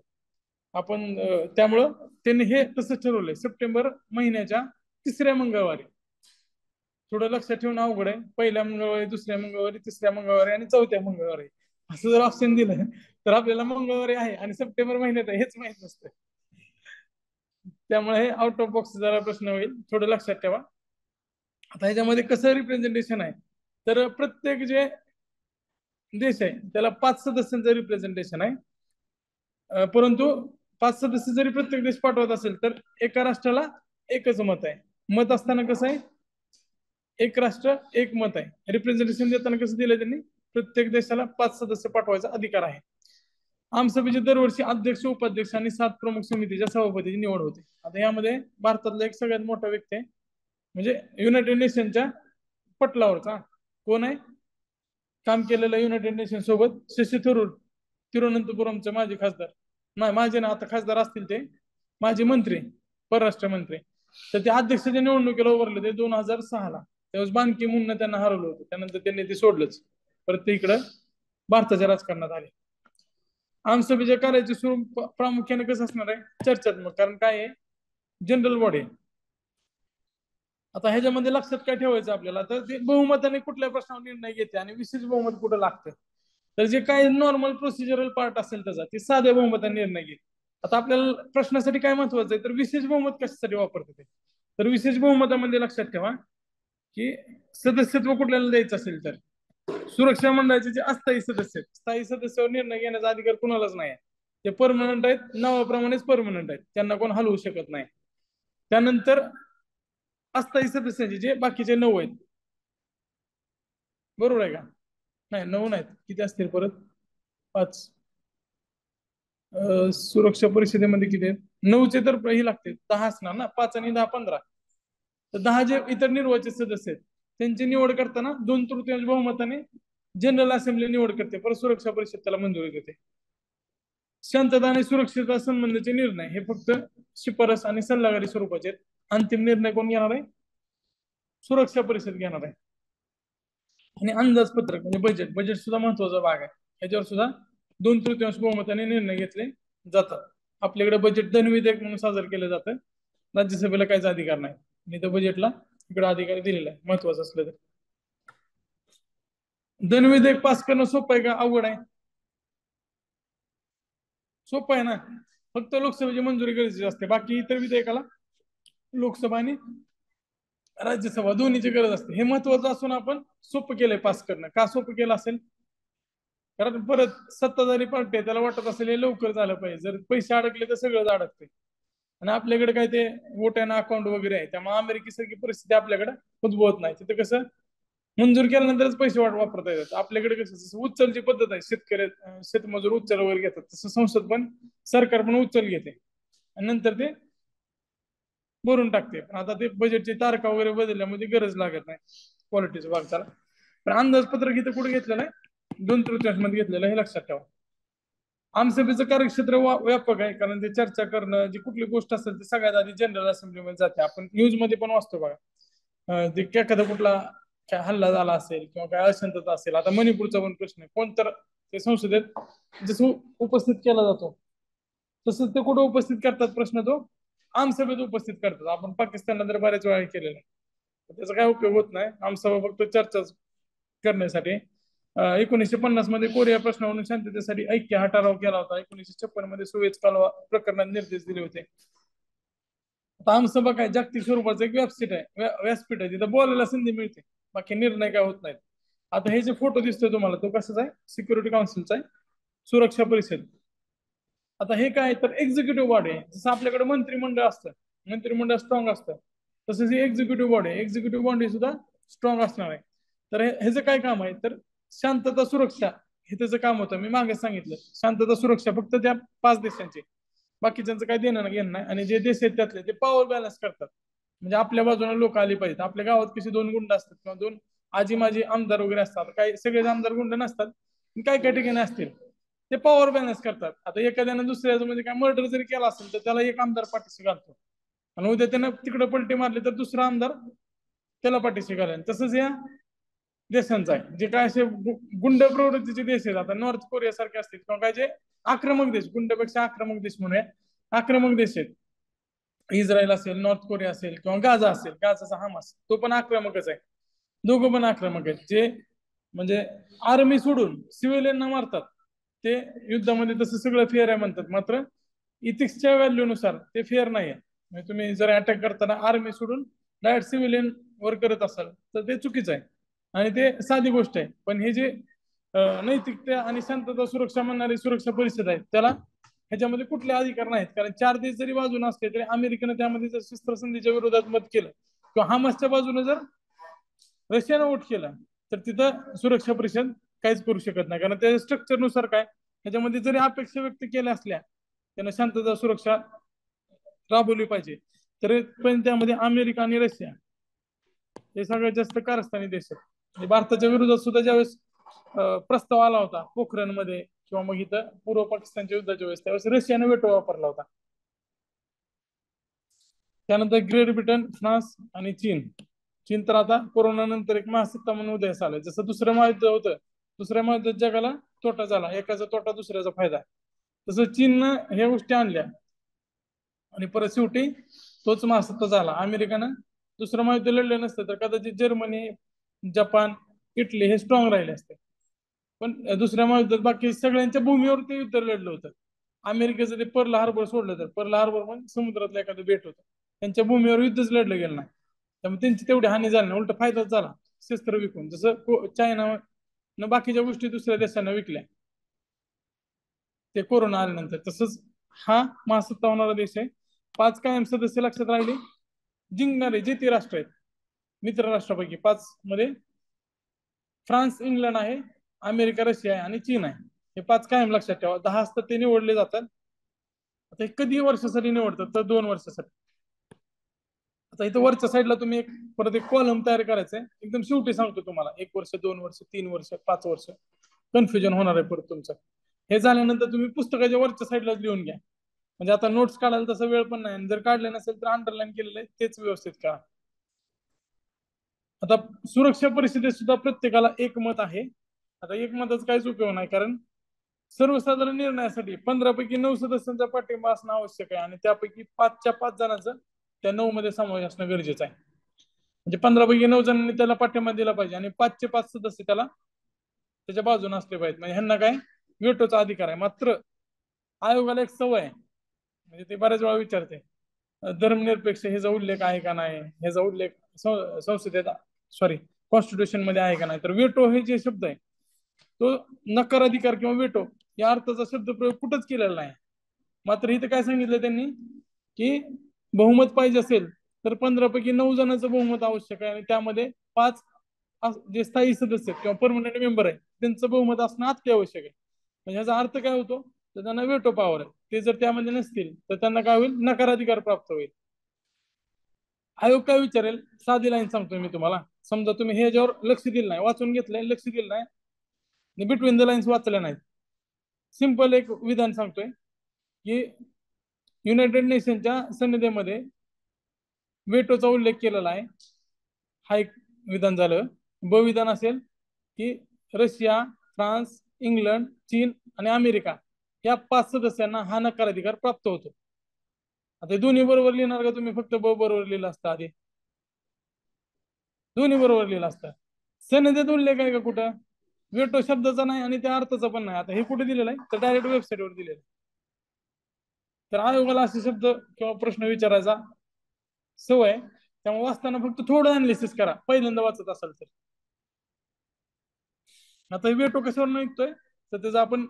आपण. त्यामुळं त्यांनी हे तसं ठरवलंय, सप्टेंबर महिन्याच्या 3ऱ्या मंगळवारी. थोडं लक्षात ठेवून अवघड आहे, पहिल्या मंगळवारी, 2ऱ्या मंगळवारी, 3ऱ्या मंगळवारी आणि 4थ्या मंगळवारी असं जर ऑप्शन दिलं तर आपल्याला मंगळवारी आहे आणि सप्टेंबर महिन्यात आहे हेच माहित नसतं. त्यामुळे हे आउट ऑफ बॉक्स जरा प्रश्न होईल, थोडं लक्षात ठेवा. आता ह्याच्यामध्ये कसं रिप्रेझेंटेशन आहे, तर प्रत्येक जे देश आहे त्याला 5 सदस्यांचं रिप्रेझेंटेशन आहे. परंतु 5 सदस्य जरी प्रत्येक देश पाठवत असेल तर एका राष्ट्राला एकच मत आहे. मत असताना कसं आहे, एक राष्ट्र एक मत आहे. रिप्रेझेंटेशन देताना कसं दिलंय त्यांनी, प्रत्येक देशाला 5 सदस्य पाठवायचा अधिकार आहे. आमसभेचे दरवर्षी अध्यक्ष, उपाध्यक्ष आणि 7 प्रमुख समितीच्या सभापतीची निवड होते. आता यामध्ये भारतातला एक सगळ्यात मोठा व्यक्ती आहे, म्हणजे युनायटेड नेशनच्या पटलावरचा कोण आहे, काम केलेलं युनायटेड नेशन सोबत, शशी थरूर, तिरुवनंतपुरमचे माजी खासदार, नाही माझे ना आता खासदार असतील ते, माजी मंत्री, परराष्ट्र मंत्री. तर ते अध्यक्षाच्या निवडणुकीला उभारले ते 2006ला. त्यावेळेस बान की मूननं त्यांना हरवलं होतं. त्यानंतर त्यांनी ते सोडलंच, परत ते इकडं भारताच्या राजकारणात आले. आमसभेच्या कार्याचे स्वरूप प्रामुख्याने कसं असणार आहे, चर्चात्मक. कारण काय आहे, जनरल बॉडी. आता ह्याच्यामध्ये लक्षात काय ठेवायचं आपल्याला, तर ते बहुमताने कुठल्या प्रश्नावर निर्णय घेते आणि विशेष बहुमत कुठं लागतं. तर जे काही नॉर्मल प्रोसिजरल पार्ट असेल त्याचा, ते साध्या बहुमताने निर्णय घेते. आता आपल्याला प्रश्नासाठी काय महत्वाचं आहे, तर विशेष बहुमत कशासाठी वापरते ते. तर विशेष बहुमतामध्ये लक्षात ठेवा की सदस्यत्व कुठल्याला द्यायचं असेल तर सुरक्षा मंडळाचे जे अस्थायी सदस्य आहेत, स्थायी सदस्यावर निर्णय घेण्याचा अधिकार कुणालाच नाही. ते परमनंट आहेत, नावाप्रमाणेच परमनंट आहेत, त्यांना कोण हलवू शकत नाही. त्यानंतर अस्थायी सदस्यांचे जे बाकीचे 9 आहेत, बरोबर आहे का, नाही 9 नाहीत, किती असतील परत, 5. सुरक्षा परिषदेमध्ये किती आहेत, 9चे तर ही लागते, 10 असणार ना, 5 आणि 10 15. तर 10 जे इतर निर्वाचित सदस्य आहेत त्यांची निवड करताना 2/3 बहुमताने जनरल असेंब्ली निवड करते, परत सुरक्षा परिषद त्याला मंजुरी देते. शांतता आणि सुरक्षितता संबंधीचे निर्णय हे फक्त शिफारस आणि सल्लागारी स्वरूपाचे आहेत. अंतिम निर्णय कोण घेणार आहे, सुरक्षा परिषद घेणार आहे. आणि अंदाजपत्रक म्हणजे बजेट, बजेट सुद्धा महत्वाचा भाग आहे. याच्यावर सुद्धा 2/3 बहुमताने निर्णय घेतले जातात. आपल्याकडे बजेट धनविधेयक म्हणून सादर केलं जातं, राज्यसभेला काहीच अधिकार नाही, आणि त्या बजेटला इकडे अधिकार दिलेला आहे, महत्वाचं असलं तर. धनविधेयक पास करणं सोपं आहे का अवघड आहे, सोपं आहे ना. फक्त लोकसभेची मंजुरी गरजेची असते, बाकी इतर विधेयकाला लोकसभा आणि राज्यसभा दोन्हीची गरज असते. हे महत्वाचं असून आपण सोपं केलंय पास करणं. का सोपं केलं असेल, कारण परत सत्ताधारी पार्टी आहे त्याला वाटत असेल हे लवकर झालं पाहिजे, जर पैसे अडकले तर सगळं अडकते. आणि आपल्याकडे काय ते वोट अँड अकाउंट वगैरे आहे, त्यामुळे अमेरिकेसारखी परिस्थिती आपल्याकडे उद्भवत नाही. तिथे कसं मंजूर केल्यानंतरच पैसे वापरता येतात. आपल्याकडे कसं जसं उचलची पद्धत आहे, शेतकरी शेतमजूर उचल वगैरे घेतात, तसं संसद पण, सरकार पण उचल घेते आणि नंतर ते भरून टाकते. पण आता ते बजेटची तारखा वगैरे बदलल्यामध्ये गरज लागत नाही क्वालिटीचा भाग त्याला. पण अंदाजपत्रक इथं कुठे घेतलेलं आहे, 2/3 मध्ये घेतलेलं आहे, हे लक्षात ठेवा. आमसभेचं कार्यक्षेत्र व्यापक आहे, कारण ते चर्चा करणं, जी कुठली गोष्ट असेल ती सगळ्यात आधी जनरल असेंब्लीमध्ये जाते. आपण न्यूज मध्ये पण वाचतो बघा, ते एखादा कुठला काय हल्ला झाला असेल किंवा काय अशांतता असेल. आता मणिपूरचा पण प्रश्न आहे, कोण तर ते संसदेत जसं उपस्थित केला जातो, तसंच ते कुठे उपस्थित करतात प्रश्न, तो आमसभेत उपस्थित करतात. आपण पाकिस्तानला तर बऱ्याच वेळा केलेला आहे, त्याचा काय उपयोग होत नाही. आमसभा फक्त चर्चाच करण्यासाठी. 1950 मध्ये कोरिया प्रश्नावरून शांततेसाठी ऐक्य हा ठराव केला होता. 1956 मध्ये सुएझ कालवा प्रकरणात निर्देश दिले होते. आता आमसभा काय जागतिक स्वरूपाचं एक व्यासपीठ आहे, व्यासपीठ आहे, तिथं बोलायला संधी मिळते, बाकी निर्णय काय होत नाहीत. आता हे जे फोटो दिसतोय तुम्हाला, तो कसाचा आहे, सिक्युरिटी काउन्सिलचा आहे, सुरक्षा परिषद. आता हे काय, तर एक्झिक्युटिव्ह बॉडी आहे. जसं आपल्याकडे मंत्रिमंडळ असतं, मंत्रिमंडळ स्ट्रॉंग असतं, तसंच ही एक्झिक्युटिव्ह बॉडी आहे, एक्झिक्युटिव्ह बॉडी सुद्धा स्ट्रॉंग असणार आहे. तर ह्याचं काय काम आहे, तर शांतता सुरक्षा हे त्याचं काम होतं. मी मागे सांगितलं, शांतता सुरक्षा फक्त त्या 5 देशांची, बाकीच्यांचं काही देणं घेणं नाही. आणि जे देश आहेत त्यातले ते पॉवर बॅलन्स करतात, म्हणजे आपल्या बाजूने लोक आली पाहिजेत. आपल्या गावात कशी 2 गुंड असतात किंवा 2 आजी माझी आमदार वगैरे असतात, काही सगळे आमदार गुंड नसतात, काय काय ठिकाणी असतील, ते पॉवर बॅलन्स करतात. आता एखाद्यानं दुसऱ्याचं म्हणजे काय मर्डर जरी केला असेल तर त्याला एक आमदार पाठीशी घालतो, आणि उद्या त्यानं तिकडे पलटी मारली तर दुसरा आमदार त्याला पाठीशी घालेल. तसंच या देशांचा आहे, जे काय असे गुंड प्रवृत्तीचे देश आहेत, आता नॉर्थ कोरिया सारखे असतील किंवा काय जे आक्रमक देश, गुंडपेक्षा आक्रमक देश म्हणूया, आक्रमक देश आहेत, इस्रायल असेल, नॉर्थ कोरिया असेल किंवा गाझा असेल, गाझाचा हमास तो पण आक्रमकच आहे. दोघं पण आक्रमक आहेत, जे म्हणजे आर्मी सोडून सिव्हिलियनना मारतात. ते युद्धामध्ये तसं सगळं फेअर आहे म्हणतात, मात्र इथिक्सच्या व्हॅल्यूनुसार ते फेअर नाही आहे. म्हणजे तुम्ही जर अटॅक करताना आर्मी सोडून डायरेक्ट सिव्हिलियन वर करत असाल तर ते चुकीचं आहे आणि ते साधी गोष्ट आहे. पण हे जे नैतिकता आणि शांतता सुरक्षा म्हणणारी सुरक्षा परिषद आहे त्याला ह्याच्यामध्ये कुठले अधिकार नाहीत. कारण 4 देश जरी बाजूने असले तरी अमेरिकेनं त्यामध्ये जर शस्त्रसंधीच्या विरोधात मत केलं किंवा हमासच्या बाजूने जर रशियानं वोट केलं तर तिथं सुरक्षा परिषद काहीच करू शकत नाही. कारण त्या स्ट्रक्चरनुसार काय ह्याच्यामध्ये जरी अपेक्षा व्यक्त केल्या असल्या त्यानं शांतता सुरक्षा राबवली पाहिजे तर पण त्यामध्ये अमेरिका आणि रशिया हे सगळ्यात जास्त कारस्थानी देश आहेत. म्हणजे भारताच्या विरोधात सुद्धा ज्यावेळेस प्रस्ताव आला होता पोखरण मध्ये किंवा मग इथं पूर्व पाकिस्तानच्या युद्धाच्या वेळेस त्यावेळेस रशियाने वेटो वापरला होता. त्यानंतर ग्रेट ब्रिटन, फ्रान्स आणि चीन. चीन तर आता कोरोना नंतर एक महासत्ता म्हणून उदयास आलं. जसं दुसरं महायुद्ध होतं, दुसऱ्या महायुद्धात जगाला तोटा झाला, एकाचा तोटा दुसऱ्याचा फायदा, तसं चीननं ह्या गोष्टी आणल्या आणि परत शेवटी तोच महासत्ता झाला. अमेरिकेनं दुसरं महायुद्ध लढलं नसतं तर कदाचित जर्मनी, जपान, इटली हे स्ट्रॉंग राहिले असते. पण दुसऱ्या महायुद्धात बाकी सगळ्यांच्या भूमीवर ते युद्ध लढलं होतं. अमेरिकेचं ते पर्ल हार्बर सोडलं तर पर्ल हार्बर पण समुद्रातलं एखादं बेट होतं, त्यांच्या भूमीवर युद्धच लढलं गेलं नाही. त्यामुळे त्यांची तेवढी हानी झाली नाही, उलट फायदाच झाला शस्त्र विकून. जसं चायना बाकीच्या गोष्टी दुसऱ्या देशांना विकल्या ते कोरोना आल्यानंतर, तसंच हा महासत्ता होणारा देश आहे. 5 कायम सदस्य लक्षात राहिले. जिंकणारे जे 3 राष्ट्र आहेत मित्र राष्ट्रापैकी 5 मध्ये फ्रान्स, इंग्लंड आहे, अमेरिका, रशिया आहे आणि चीन आहे. हे 5 कायम लक्षात ठेवा. 10 असतात ते निवडले जातात. आता हे कधी वर्षासाठी निवडतात तर 2 वर्षासाठी. आता इथं वरच्या साईडला तुम्ही परत एक कॉलम तयार करायचा आहे. एकदम शेवटी सांगतो तुम्हाला 1 वर्ष, 2 वर्ष, 3 वर्ष, 5 वर्ष कन्फ्युजन होणार आहे परत तुमचं. हे झाल्यानंतर तुम्ही पुस्तकाच्या वरच्या साईडला लिहून घ्या. म्हणजे आता नोट्स काढायला तसा वेळ पण नाही, जर काढले नसेल तर अंडरलाईन केलेलं आहे तेच व्यवस्थित करा. आता सुरक्षा परिषदेत सुद्धा प्रत्येकाला एक मत आहे. आता एक मताचा काहीच उपयोग नाही, कारण सर्वसाधारण निर्णयासाठी 15 पैकी 9 सदस्यांचा पाठिंबा असणं आवश्यक आहे आणि त्यापैकी 5च्या 5 जणांचं त्या 9 मध्ये समावेश असणं गरजेचं आहे. म्हणजे 15 पैकी 9 जणांनी त्याला पाठिंबा दिला पाहिजे आणि 5चे 5 सदस्य त्याला त्याच्या बाजूने असले पाहिजेत. म्हणजे ह्यांना काय व्हेटोचा अधिकार आहे. मात्र आयोगाला एक सवय आहे, म्हणजे ते बऱ्याच वेळा विचारते धर्मनिरपेक्ष ह्याचा उल्लेख आहे का नाही, ह्याचा उल्लेख संसदेत सॉरी कॉन्स्टिट्यूशन मध्ये आहे का नाही. तर वेटो हे जे शब्द आहे तो नकार अधिकार किंवा वेटो या अर्थाचा शब्द प्रयोग कुठंच केलेला नाही. मात्र इथं काय सांगितलं त्यांनी की बहुमत पाहिजे असेल तर 15 पैकी 9 जणांचं बहुमत आवश्यक आहे आणि त्यामध्ये 5 जे स्थायी सदस्य किंवा परमनंट मेंबर आहे त्यांचं बहुमत असणं अत्यावश्यक आहे. म्हणजे ह्याचा अर्थ काय होतो तर त्यांना वेटो पॉवर आहे, ते जर त्यामध्ये नसतील तर त्यांना काय होईल नकार अधिकार प्राप्त होईल. आयोग काय विचारेल, साधी लाईन सांगतोय मी तुम्हाला. समजा तुम्ही हे ह्याच्यावर लक्ष दिलं नाही, वाचून घेतलंय लक्ष दिलं नाही, बिटवीन द लाईन्स वाचल्या नाहीत, सिंपल एक विधान सांगतोय की युनायटेड नेशनच्या सनदेमध्ये वेटोचा उल्लेख केलेला आहे. हा एक विधान झालं. ब विधान असेल की रशिया, फ्रान्स, इंग्लंड, चीन आणि अमेरिका या 5 सदस्यांना हा नकार अधिकार प्राप्त होतो. आता दोन्ही बरोबर लिहिणार का तुम्ही फक्त ब बरोबर लिहिलं असतं आधी? दोन्ही बरोबर लिहिलं असतं. सनदेत उल्लेख आहे का कुठं? वेटो शब्दाचा नाही आणि त्या अर्थाचा पण नाही. आता हे कुठे दिलेलं आहे तर डायरेक्ट वेबसाईटवर दिलेलं आहे. तर आयोगाला असे शब्द किंवा प्रश्न विचारायचा सवय, त्यामुळे वाचताना फक्त थोडं अनालिसिस करा पहिल्यांदा वाचत असाल तर. आता वेटो कशावर निघतोय तर त्याचं आपण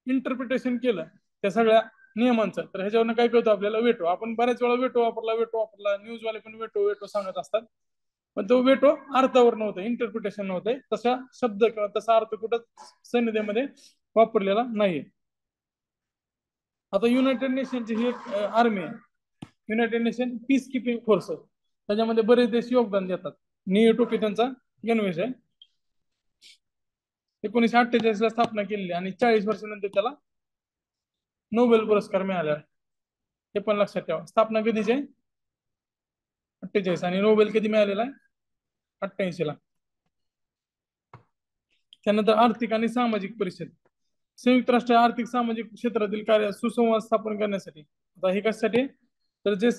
इंटरप्रिटेशन केलं त्या सगळ्या नियमांचं तर ह्याच्यावरनं काय कळतं आपल्याला वेटो. आपण बऱ्याच वेळा वेटो वापरला न्यूजवाले पण वेटो वेटो सांगत असतात, पण तो वेटो अर्थावर नव्हतं, इंटरप्रिटेशन नव्हतं. तसा शब्द किंवा तसा अर्थ कुठं संहितेमध्ये वापरलेला नाहीये. आता युनायटेड नेशनची ही एक आर्मी आहे, United Nation peace keeping force, त्याच्यामध्ये बरेच देश योगदान देतात. न्यू टोपी त्यांचा गणवेश आहे. 1948 ला स्थापना केलेली आणि 40 वर्षानंतर त्याला नोबेल पुरस्कार मिळाला. हे पण लक्षात ठेवा. स्थापना कधीची आहे? 48 आणि नोबेल कधी मिळालेला आहे? 88 ला. त्यानंतर आर्थिक आणि सामाजिक परिषद, संयुक्त राष्ट्र आर्थिक सामाजिक क्षेत्रातील कार्य सुसंवाद स्थापन करण्यासाठी. आता हे कशासाठी तर जे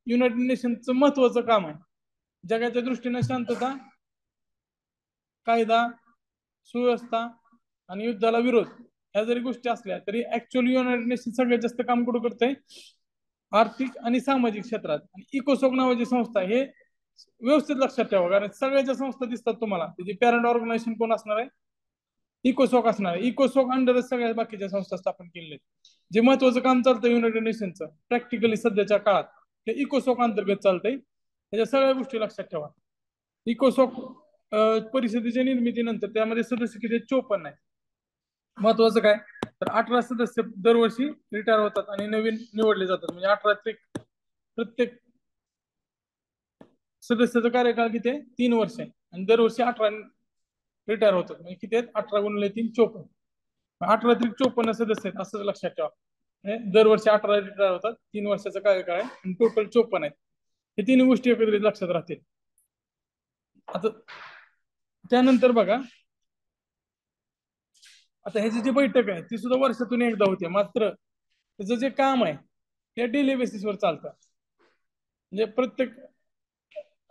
युनायटेड नेशनचं महत्वाचं काम आहे, जगाच्या दृष्टीने शांतता, कायदा, सुव्यवस्था आणि युद्धाला विरोध ह्या जरी गोष्टी असल्या तरी ऍक्च्युअली युनायटेड नेशन सगळ्यात जास्त काम कुठं करतंय? आर्थिक आणि सामाजिक क्षेत्रात. आणि इकोसॉक नावाची संस्था हे व्यवस्थित लक्षात ठेवा, कारण सगळ्या ज्या संस्था दिसतात तुम्हाला त्याची पॅरेंट ऑर्गनायझेशन कोण असणार आहे? इकोसॉक असणार आहे. इकोसॉक अंडरच सगळ्या बाकीच्या संस्था स्थापन केलेल्या आहेत. जे महत्वाचं काम चालतं युनायटेड नेशनचं प्रॅक्टिकली सध्याच्या काळात ते इकोसॉक अंतर्गत चालतंय. त्याच्या सगळ्या गोष्टी लक्षात ठेवा. इकोसॉक परिषदेच्या निर्मितीनंतर त्यामध्ये सदस्य किती 54 आहे. महत्वाचं काय तर 18 सदस्य दरवर्षी रिटायर होतात आणि नवीन निवडले जातात. म्हणजे 18 प्रत्येक सदस्याचा कार्यकाळ किती आहे? 3 वर्ष आहे आणि दरवर्षी 18 रिटायर होतात. म्हणजे किती आहेत? 18 गुणिले 3 54. 18 त्रिक 54 सदस्य आहेत असं लक्षात ठेवा. दरवर्षी 18 रिटायर होतात, 3 वर्षाचा कार्यकाळ आहे आणि टोटल 54 आहेत. हे तीन गोष्टी एकत्रित लक्षात राहतील. आता त्यानंतर बघा, आता ह्याची जी बैठक आहे ती सुद्धा वर्षातून एकदा होते, मात्र त्याचं जे काम आहे ते डेली बेसिसवर चालतं. म्हणजे प्रत्येक,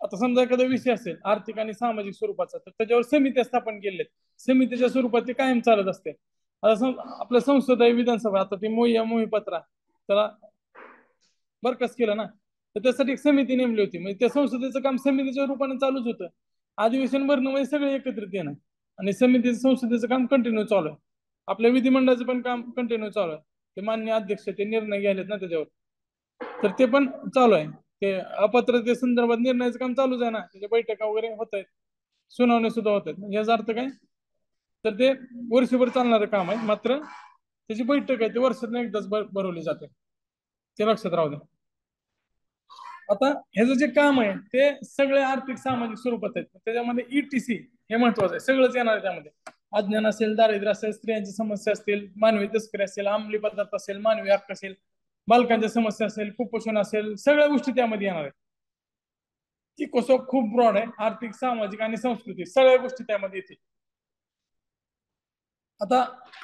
आता समजा एखादा विषय असेल आर्थिक आणि सामाजिक स्वरूपाचा तर त्याच्यावर समित्या स्थापन केलेत. समितीच्या स्वरूपात ते कायम चालत असते. आता आपल्या संसद आहे, विधानसभा, आता ती मोहीपत्रा त्याला बरखास्त केलं ना, तर त्यासाठी एक समिती नेमली होती. म्हणजे त्या संसदेचं काम समितीच्या रूपाने चालूच होतं. अधिवेशन भरणं म्हणजे सगळे एकत्रित येणं आणि समितीचं संसदेचं काम कंटिन्यू चालू आहे. आपल्या विधिमंडळाचं पण काम कंटिन्यू चालू आहे. ते मान्य अध्यक्ष ते निर्णय घ्यायलेत ना त्याच्यावर, तर ते पण चालू आहे. ते अपात्रते संदर्भात निर्णयाचं काम चालूच आहे ना, त्याच्या बैठका वगैरे होत आहेत, सुनावणी सुद्धा होत आहेत. म्हणजे याचा अर्थ काय तर ते वर्षभर चालणारं काम आहे, मात्र त्याची बैठक आहे ते वर्षातून एकदाच भरवली जाते. ते लक्षात राहू द्या. आता ह्याचं जे काम आहे ते सगळे आर्थिक सामाजिक स्वरूपात आहेत. त्याच्यामध्ये ईटीसी हे महत्वाचं आहे, सगळंच येणार आहे त्यामध्ये. अज्ञान असेल, दारिद्र्य असेल, स्त्रियांची समस्या असतील, मानवी तस्करी असेल, अंमली पदार्थ असेल, मानवी हक्क असेल, बालकांच्या समस्या असेल, कुपोषण असेल, सगळ्या गोष्टी त्यामध्ये येणार आहेत. इकोसॉक खूप ब्रॉड आहे, आर्थिक सामाजिक आणि सांस्कृतिक सगळ्या गोष्टी त्यामध्ये येतील. आता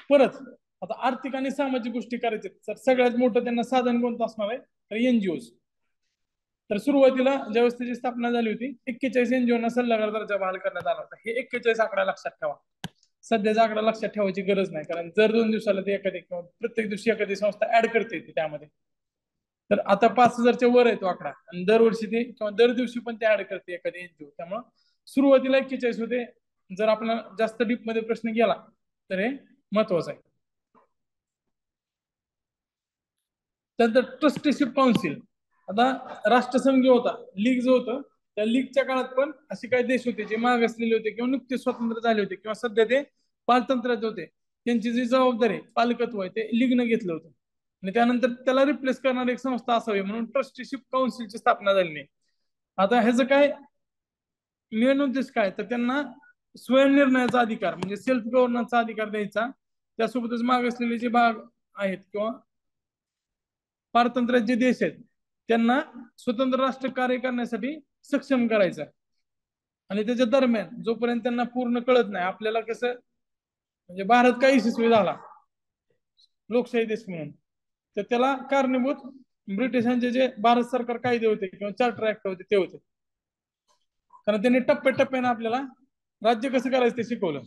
परत आता आर्थिक आणि सामाजिक गोष्टी करायचे तर सगळ्यात मोठं त्यांना साधन कोणतं असणार आहे तर एनजीओ. तर सुरुवातीला ज्यावेळेस त्याची स्थापना झाली होती 41 एनजीओना सल्लागार दर्जा बहाल करण्यात आला होता. हे 41 आकडा लक्षात ठेवा. सध्याचा आकडा लक्षात ठेवायची गरज नाही, कारण दर 2 दिवसाला ते एखादी किंवा प्रत्येक दिवशी एखादी संस्था ऍड करते त्यामध्ये. तर आता 5000च्या वर आहे तो आकडा आणि दरवर्षी ते किंवा दर दिवशी पण ते ऍड करते एखादी एनजीओ. त्यामुळे सुरुवातीला 41 होते. जर आपल्याला जास्त डीप मध्ये प्रश्न गेला तर हे महत्वाचं आहे. त्यानंतर ट्रस्टीशिप काउन्सिल. आता राष्ट्रसंघ होता, लीग जो होतं त्या लीगच्या काळात पण असे काही देश होते जे मागासलेले होते किंवा नुकते स्वतंत्र झाले होते किंवा सध्या ते पारतंत्र्यात होते, त्यांची जी जबाबदारी पालकत्व आहे ते लीगनं घेतलं होतं आणि त्यानंतर त्याला रिप्लेस करणारी एक संस्था असावी म्हणून ट्रस्टीशिप काउन्सिलची स्थापना झाली नाही. आता ह्याचं काय मेन उद्देश काय तर त्यांना स्वयंनिर्णयाचा अधिकार म्हणजे सेल्फ गव्हर्नन्सचा अधिकार द्यायचा. त्यासोबतच मागासलेले जे भाग आहेत किंवा पारतंत्र्यात जे देश आहेत त्यांना स्वतंत्र राष्ट्र कार्य करण्यासाठी सक्षम करायचं. आणि त्याच्या दरम्यान जोपर्यंत त्यांना पूर्ण कळत नाही, आपल्याला कसं म्हणजे भारत काही यशस्वी झाला लोकशाही देश म्हणून तर त्याला कारणीभूत ब्रिटिशांचे जे भारत सरकार कायदे होते किंवा चार्टर ऍक्ट होते ते होते, कारण त्यांनी टप्प्याटप्प्याने आपल्याला राज्य कसं करायचं ते शिकवलं.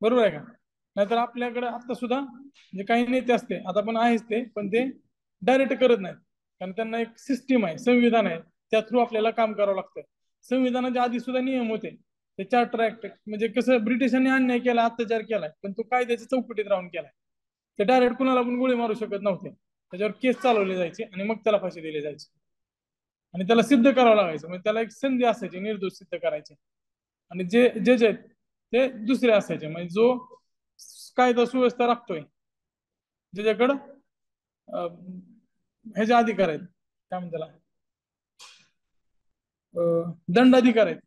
बरोबर आहे का? नाहीतर आपल्याकडे आता सुद्धा जे काही नेते असते आता पण आहेच ते, पण ते डायरेक्ट करत नाहीत, कारण त्यांना एक सिस्टीम आहे, संविधान आहे, त्या थ्रू आपल्याला काम करावं लागतं. संविधानाच्या आधी सुद्धा नियम होते, ते चार्टर ऍक्ट म्हणजे कसं ब्रिटिशांनी अन्याय केला, अत्याचार केलाय, पण तो कायद्याच्या चौकटीत राहून केलाय. ते डायरेक्ट कुणाला पण गोळी मारू शकत नव्हते, त्याच्यावर केस चालवले जायचे आणि मग त्याला फाशी दिली जायची आणि त्याला सिद्ध करावं लागायचं. म्हणजे त्याला एक संधी असायची निर्दोष सिद्ध करायची आणि जे जज आहेत ते दुसरे असायचे. म्हणजे जो कायदा सुव्यवस्था राखतोय ज्याच्याकडं ह्याचे अधिकार आहेत काय म्हणतात त्याला दंडाधिकार आहेत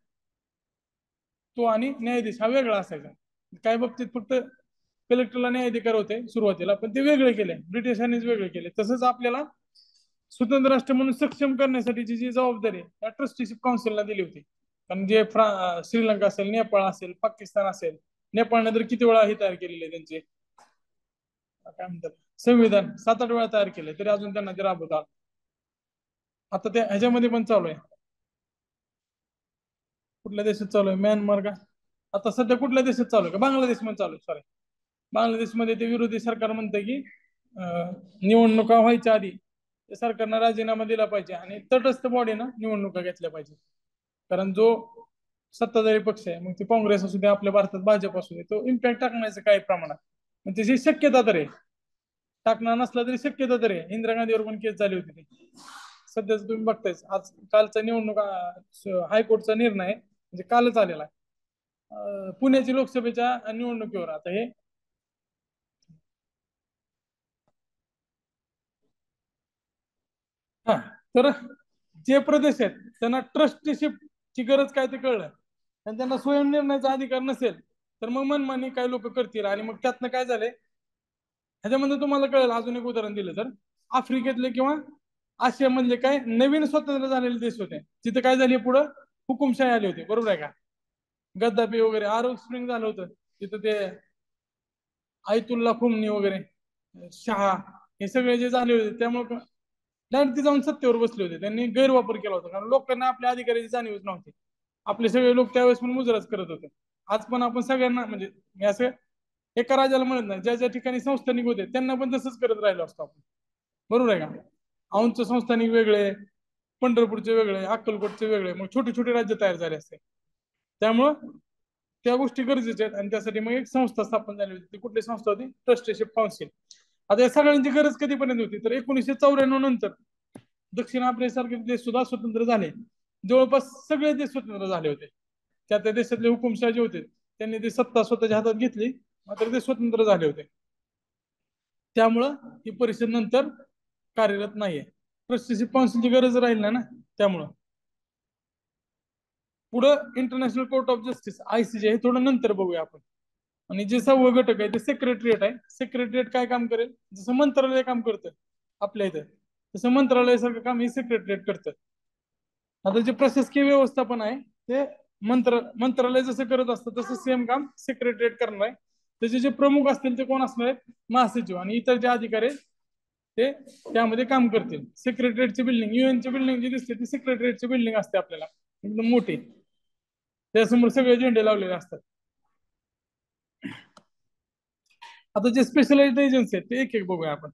तो आणि न्यायाधीश हा वेगळा असायचा. काही बाबतीत फक्त कलेक्टरला न्यायाधिकार होते सुरुवातीला, पण ते वेगळे केले, ब्रिटिशांनीच वेगळे केले. तसंच आपल्याला स्वतंत्र राष्ट्र म्हणून सक्षम करण्यासाठीची जी जबाबदारी त्या ट्रस्टीशिप काउन्सिलला दिली होती. कारण जे श्रीलंका असेल, नेपाळ असेल, पाकिस्तान असेल, नेपाळने तर किती वेळा हे तयार केलेले त्यांचे काय म्हणतात संविधान 7-8 वेळा तयार केले तरी अजून त्यांना ते राबवता. आता त्या ह्याच्यामध्ये पण चालू आहे. कुठल्या देशात चालू आहे? म्यानमार का? आता सध्या कुठल्या देशात चालू आहे का? बांगलादेशमध्ये चालू आहे, सॉरी. बांगलादेशमध्ये ते विरोधी सरकार म्हणतं की निवडणुका व्हायच्या आधी ते सरकारनं राजीनामा दिला पाहिजे आणि तटस्थ बॉडीनं निवडणुका घेतल्या पाहिजे. कारण जो सत्ताधारी पक्ष आहे, मग ते काँग्रेस असू दे, आपल्या भारतात भाजप असू दे, तो इम्पॅक्ट टाकण्याचं काही प्रमाणात, मग त्याची शक्यता तर आहे. टाकणार नसला तरी शक्यता तरी आहे. इंदिरा गांधीवर पण केस झाली होती ती. सध्याच तुम्ही बघतायच, आज कालचा निवडणूक हायकोर्टचा निर्णय म्हणजे कालच आलेला आहे. पुण्याची लोकसभेच्या निवडणुकीवर आता हे हा, तर जे प्रदेश आहेत त्यांना ट्रस्टीशिपची गरज काय ते कळलं, आणि त्यांना स्वयंनिर्णयाचा अधिकार नसेल तर मग मनमानी काही लोक करतील. आणि मग त्यातनं काय झालंय ह्याच्यामध्ये तुम्हाला कळेल. अजून एक उदाहरण दिलं तर आफ्रिकेतले किंवा आशियामधले काय नवीन स्वतंत्र झालेले देश होते, तिथे काय झाले पुढं हुकुमशाही आली होती, बरोबर आहे का. गद्दाफी वगैरे, आरब स्प्रिंग झालं होतं तिथं, ते आयतुल्ला खुमनी वगैरे, शहा, हे सगळे जे झाले होते त्यामुळे डायरेक्ट ते जाऊन सत्तेवर बसले होते. त्यांनी गैरवापर केला होता, कारण लोकांना आपल्या अधिकाराची जाणीवच नव्हती. आपले सगळे लोक त्यावेळेस पण मुजराच करत होते. आज पण आपण सगळ्यांना म्हणजे मी असं एका राजाला म्हणत नाही, ज्या ज्या ठिकाणी संस्थानिक होते त्यांना पण तसंच करत राहिलो असतो आपण, बरोबर आहे का. औंधचं संस्थानिक वेगळे, पंढरपूरचे वेगळे, अक्कलकोटचे वेगळे, मग छोटे छोटे राज्य तयार झाले असते. त्यामुळं त्या गोष्टी गरजेच्या आहेत, आणि त्यासाठी मग एक संस्था स्थापन झाली होती. ती कुठली संस्था होती? Trusteeship council. आता या सगळ्यांची गरज कधीपर्यंत होती, तर 1994 नंतर दक्षिण आफ्रिकेसारखे देश सुद्धा स्वतंत्र झाले. जवळपास सगळे देश स्वतंत्र झाले होते. त्या त्या देशातले हुकुमशाह जे होते त्यांनी ती सत्ता स्वतःच्या हातात घेतली, मात्र ते स्वतंत्र झाले होते. त्यामुळं ही परिषद नंतर कार्यरत नाहीये. ट्रस्टीशिप काउन्सिलची गरज राहील ना त्यामुळं. पुढं international court of justice ICJ हे थोडं नंतर बघूया आपण. आणि जे 6वं घटक आहे ते सेक्रेटरिएट आहे. सेक्रेटरिएट काय काम करेल? जसं मंत्रालय काम करतं आपल्या इथं, तसं मंत्रालयासारखं काम हे सेक्रेटरिएट करतं. आता जे प्रशासकीय व्यवस्थापन आहे ते मंत्रालय जसं करत असतं तसं सेम काम सेक्रेटरिएट करणार आहे. त्याचे जे प्रमुख असतील ते कोण असणार आहेत? महासचिव. आणि इतर जे अधिकारी आहेत ते त्यामध्ये काम करतील. सेक्रेटरिएटची बिल्डिंग, UN ची बिल्डिंग जी दिसते ती सेक्रेटरिएटची बिल्डिंग असते आपल्याला, एकदम मोठी. त्यासमोर सगळे झेंडे लावलेले असतात. आता जे स्पेशलाइज्ड एजन्सी आहेत ते एक एक बघूया आपण.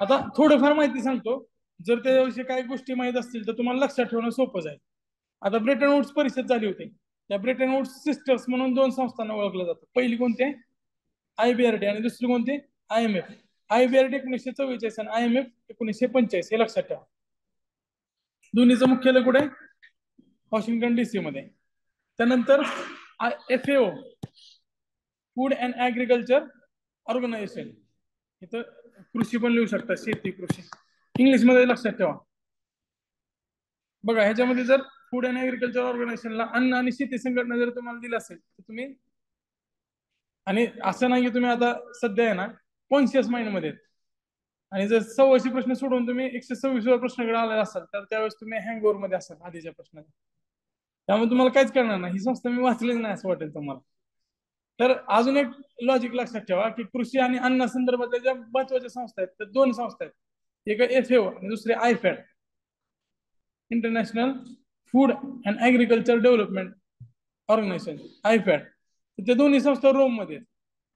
आता थोडंफार माहिती सांगतो, जर त्याविषयी काही गोष्टी माहीत असतील तर तुम्हाला लक्षात ठेवणं सोपं जाईल. आता ब्रेटन वुड्स परिषद झाली होती. त्या ब्रेटन वुड्स सिस्टर्स म्हणून 2 संस्थांना ओळखलं जातं. पहिली कोणती? IBRD, आणि दुसरी कोणती? IMF. IBRD 1944 आणि IMF 1945, हे लक्षात ठेवा. दोन्हीचं मुख्यालय कुठे? वॉशिंग्टन DC मध्ये. त्यानंतर FAO, food and agriculture organisation, इथं कृषी पण लिहू शकता, शेती कृषी इंग्लिश मध्ये लक्षात ठेवा. बघा ह्याच्यामध्ये जर फूड अँड ऍग्रिकल्चर ऑर्गनायझेशनला अन्न आणि शेती संघटना जर तुम्हाला दिलं असेल तर तुम्ही, आणि असं नाही की तुम्ही आता सध्या आहे ना कॉन्शियस माइंड मध्ये आहेत. आणि जर 100 प्रश्न सोडून तुम्ही 126 प्रश्नाकडे आलेला असाल तर त्यावेळेस तुम्ही हँगओव्हर मध्ये असाल आधीच्या प्रश्नात. त्यामुळे तुम्हाला काहीच करणार नाही. ही संस्था मी वाचलीच नाही असं वाटेल तुम्हाला. तर अजून एक लॉजिक लक्षात ठेवा की कृषी आणि अन्न संदर्भातल्या ज्या महत्वाच्या संस्था आहेत त्या 2 संस्था आहेत. एक FAO आणि दुसरी IFAD, international food and agriculture development organisation, IFAD. ते दोन्ही संस्था रोम मध्ये आहेत.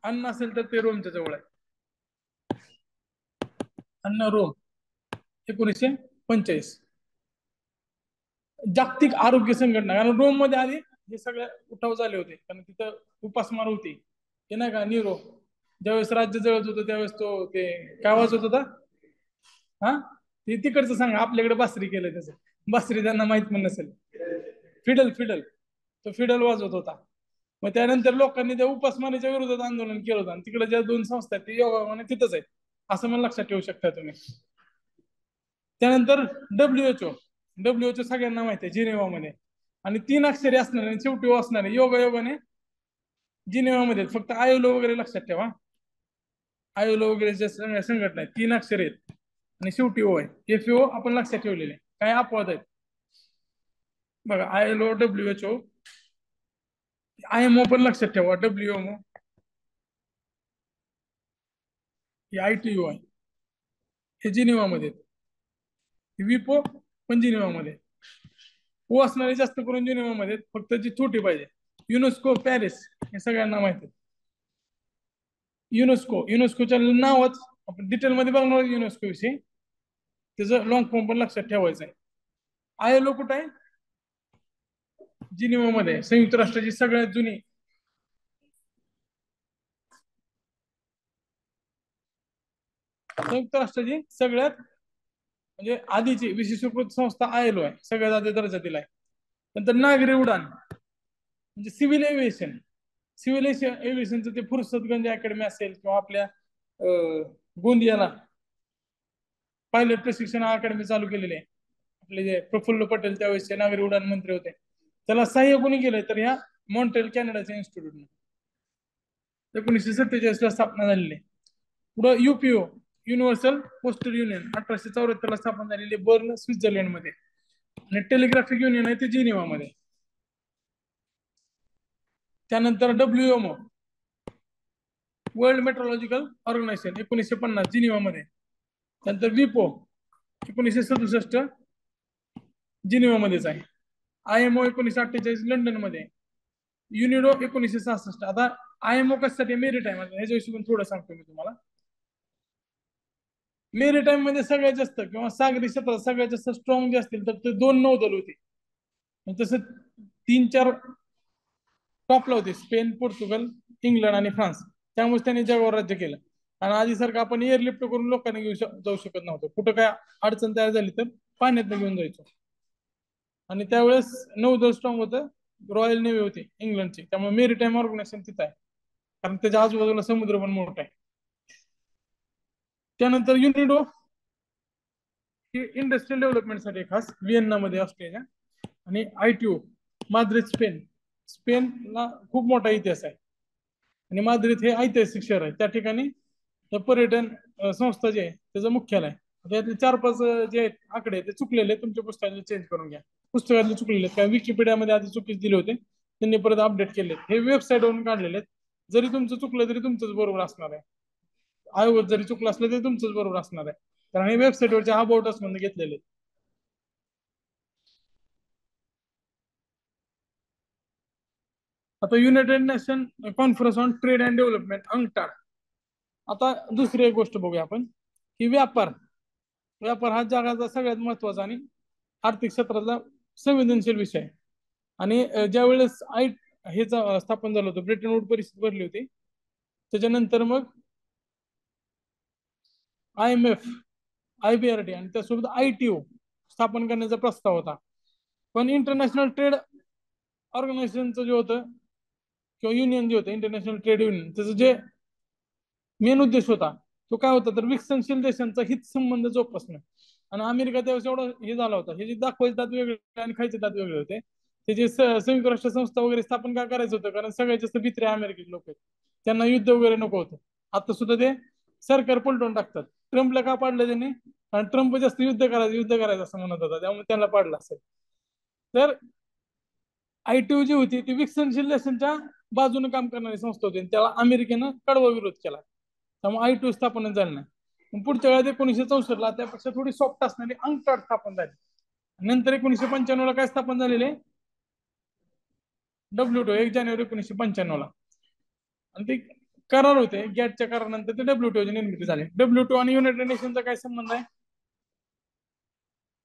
अन्न असेल तर ते रोमच्या जवळ आहे. अन्न रोम 1945. जागतिक आरोग्य संघटना, कारण रोम मध्ये आधी हे सगळे उठाव झाले होते, कारण तिथं उपासमार होती. हे नाही का नीरो ज्यावेळेस राज्य जळत होतं त्यावेळेस तो ते काय वाजवत होता? हा, ते तिकडचं सांगा. आपल्याकडे बासरी केलं त्याचं. बासरी त्यांना माहित पण नसेल. फिडल, फिडल, तो फिडल वाजवत होता. मग त्यानंतर लोकांनी त्या उपासमारीच्या विरोधात आंदोलन केलं होतं, आणि तिकडे ज्या 2 संस्था आहेत ते योगाने तिथंच आहेत, असं मला लक्षात ठेवू शकता तुम्ही. त्यानंतर WHO सगळ्यांना माहिती आहे, जिनेवामध्ये. आणि 3 अक्षरी असणारे आणि शेवटी असणारे योगायोगाने जिनेवामध्ये. फक्त ILO वगैरे लक्षात ठेवा. ILO वगैरे ज्या संघटना आहेत 3 अक्षर आहेत आणि शेवटी O आहे. FAO आपण लक्षात ठेवलेले. काय अपवाद आहेत बघा? ILO, WHO, IMO पण लक्षात ठेवा. WMO, ITU आहे, हे जिनिवामध्ये. विपो पण जिनिवामध्ये. ओ असणारे जास्त करून जिनिवामध्ये, फक्त जी छोटी पाहिजे. युनेस्को पॅरिस, हे सगळ्यांना माहिती आहे. युनेस्कोच्या नावच आपण डिटेलमध्ये बघणार युनेस्को विषयी. त्याचं लॉंग फॉर्म पण लक्षात ठेवायचं आहे. ILO कुठं आहे? जिनिव्हा मध्ये, संयुक्त राष्ट्राची सगळ्यात जुनी संयुक्त राष्ट्राची सगळ्यात म्हणजे आधीची विशेषीकृत संस्था ILO आहे, सगळ्यात आधी दर्जा दिलाय. नंतर नागरी उड्डाण म्हणजे सिव्हिल एव्हिएशन. सिव्हिल एव्हिएशनचं ते फुर्सतगंज अकॅडमी असेल किंवा आपल्या गोंदियाला पायलट प्रशिक्षण अकॅडमी चालू केलेली आहे. आपले जे प्रफुल्ल पटेल त्यावेळेसचे नागरी उड्डाण मंत्री होते, त्याला सहाय्य कोणी केलंय तर ह्या मॉन्ट्रियल कॅनडाच्या इन्स्टिट्यूटने 1947 ला स्थापना झालेली आहे. पुढं UPO युनिव्हर्सल पोस्टल युनियन 1874 ला स्थापन झालेली बर्न स्वित्झर्लंड मध्ये. आणि टेलिग्राफिक युनियन आहे ते जिनिव्हा मध्ये. त्यानंतर WMO world meteorological organisation 1950 Geneva मध्ये. त्यानंतर WIPO 1967 जिनिव्हा मध्येच आहे. IMO 1948 लंडन मध्ये. युनिडो 1966. आता IMO कशासाठी? मेरीटाईम. ह्याच्याविषयी पण थोडं सांगतो मी तुम्हाला. मेरीटाईम मध्ये सगळ्यात जास्त किंवा सागरी क्षेत्रात सगळ्यात जास्त स्ट्रॉंग जे असतील तर ते 2 नौदल होते. तसं 3-4 टॉपला होते, स्पेन, पोर्तुगल, इंग्लंड आणि फ्रान्स. त्यामुळे त्यांनी जगावर राज्य केलं. आणि आधीसारखं आपण एअरलिफ्ट करून लोकांनी जाऊ शकत नव्हतं. कुठं काय अडचण तयार झाली तर पाण्यात घेऊन जायचो. आणि त्यावेळेस नौदल स्ट्रॉंग होतं, रॉयल नेव्ही होती इंग्लंडची. त्यामुळे मेरीटाईम ऑर्गनायझेशन तिथं आहे, कारण त्याच्या आजूबाजूला समुद्र पण मोठा आहे. त्यानंतर युनिडो ही इंडस्ट्रियल डेव्हलपमेंटसाठी खास व्हिएन्ना मध्ये ऑस्ट्रिया. आणि ITO माद्रिद स्पेन. स्पेनला खूप मोठा इतिहास आहे आणि माद्रिद हे ऐतिहासिक शहर आहे. त्या ठिकाणी पर्यटन संस्था जे आहे त्याचं मुख्यालय आहे. त्यातले 4-5 जे आहेत आकडे ते चुकलेले, तुमच्या पुस्तकात चेंज करून घ्या. पुस्तकातले चुकलेले काय विकिपीडियामध्ये आधी चुकीचे दिले होते, त्यांनी परत अपडेट केले. हे वेबसाईट वरून काढलेले आहेत. जरी तुमचं चुकलं तरी तुमचंच बरोबर असणार आहे. आयोग जरी चुकलं असलं तरी तुमचंच बरोबर असणार आहे, कारण हे वेबसाईटवरच्या अबाउट अस मध्ये घेतलेले. आता United nation conference on trade and development UNCTAD. आता दुसरी एक गोष्ट बघूया आपण की व्यापार. व्यापार हा जगाचा सगळ्यात महत्वाचा आणि आर्थिक क्षेत्रातला संवेदनशील विषय आहे. आणि ज्या वेळेस हे स्थापन झालं होतं, ब्रिटन वूड परिषद भरली होती, त्याच्यानंतर मग IMF, IBRD आणि त्यासोबत ITO स्थापन करण्याचा प्रस्ताव होता. पण इंटरनॅशनल ट्रेड ऑर्गनायझेशनचं जे होतं किंवा युनियन जे होतं, इंटरनॅशनल ट्रेड युनियन, त्याचं जे मेन उद्देश होता तो काय होता तर विकसनशील देशांचा हित संबंध जोपासणं. आणि अमेरिका त्यावेळेस एवढं हे झाला होता, हे जे दाखवायचे दात वेगळे आणि खायचे दात वेगळे होते. ते जे संयुक्त राष्ट्र संस्था वगैरे स्थापन का करायचं होतं, कारण सगळ्यात जास्त भित्रे अमेरिकेचे लोक आहेत, त्यांना युद्ध वगैरे नको होतं. आता सुद्धा ते सरकार पलटवून टाकतात. ट्रम्पला का पाडलं त्यांनी? कारण ट्रम्प जास्त युद्ध करायचं असं म्हणत होता, त्यामुळे त्यांना पाडलं असेल. तर ITO जी होती ती विकसनशील देशांच्या बाजूने काम करणारी संस्था होती, त्याला अमेरिकेनं कडवा विरोध केला. त्यामुळे ITO स्थापन झालं नाही. पुढच्या वेळेस 1964 ला त्यापेक्षा थोडी सॉफ्ट असणारी UNCTAD स्थापन झाली. नंतर 1995 ला काय स्थापन झालेले? WTO 1 जानेवारी 1995 ला. आणि ते करार होते, गॅटच्या करारानंतर ते WTO ची निर्मिती झाली. WTO आणि युनायटेड नेशनचा काय संबंध आहे?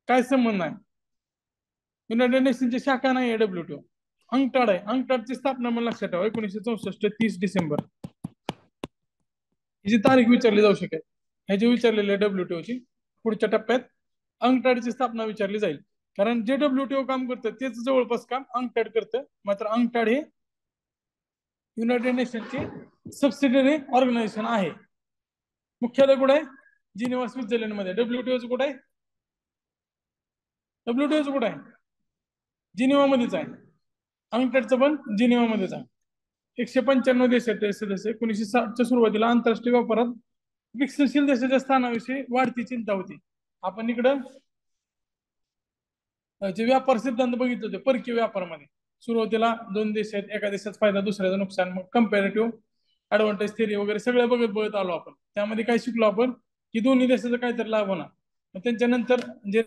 काय संबंध आहे? युनायटेड नेशनची शाखा नाही आहे WTO, UNCTAD आहे. UNCTAD ची स्थापना मला लक्षात ठेवा 1964 30 डिसेंबर. हिची तारीख विचारली जाऊ शकेल, ह्याची विचारलेली आहे WTO ची. पुढच्या टप्प्यात UNCTAD ची स्थापना विचारली जाईल, कारण जे WTO काम करतं तेच जवळपास काम UNCTAD करतं. मात्र UNCTAD हे युनायटेड नेशनची सबसिडियरी ऑर्गनायझेशन आहे. मुख्यालय कुठे आहे? जिनिव्हा स्वित्झर्लंड मध्ये. WTO कुठे आहे? WTO कुठे आहे? जिनिव्हा मध्येच आहे. UNCTADचं पण जिनिव्हा मध्येच आहे. 195 देश आहेत सदस्य. 1960च्या सुरुवातीला आंतरराष्ट्रीय व्यापारात विकसनशील देशाच्या स्थानाविषयी वाढती चिंता होती. आपण इकडं जे व्यापार सिद्धांत बघितले होते परकीय व्यापारामध्ये, सुरुवातीला 2 देश आहेत, एका देशाचा फायदा दुसऱ्याचं नुकसान, मग कम्पॅरेटिव्ह ऍडव्हान्टेज थिअरी वगैरे सगळं बघत आलो आपण. त्यामध्ये काय शिकलो आपण की दोन्ही देशाचा काहीतरी लाभ होणार. मग त्यांच्यानंतर जे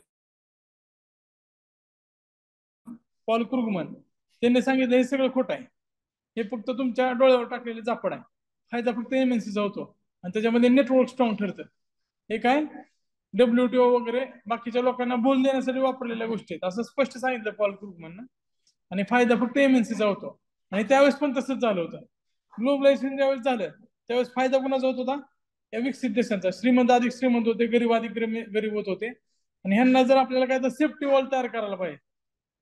पॉल क्रुगमन त्यांनी सांगितलं हे सगळं खोटं आहे, हे फक्त तुमच्या डोळ्यावर टाकलेले झापड आहे. फायदा फक्त MNCचा होतो आणि त्याच्यामध्ये नेटवर्क स्ट्रॉंग ठरतं. हे काय WTO वगैरे बाकीच्या लोकांना बोल देण्यासाठी वापरलेल्या गोष्टी आहेत असं स्पष्ट सांगितलं पॉल क्रुगमन. आणि फायदा फक्त MNCचा होतो. आणि त्यावेळेस पण तसंच झालं होतं. ग्लोबलायझेशन ज्यावेळेस झालं त्यावेळेस फायदा कोणाचा होत होता? या विकसित देशांचा. श्रीमंत अधिक श्रीमंत होते, गरीब अधिक गरीब होत होते. आणि ह्यांना जर आपल्याला काय तर सेफ्टी वॉल तयार करायला पाहिजे,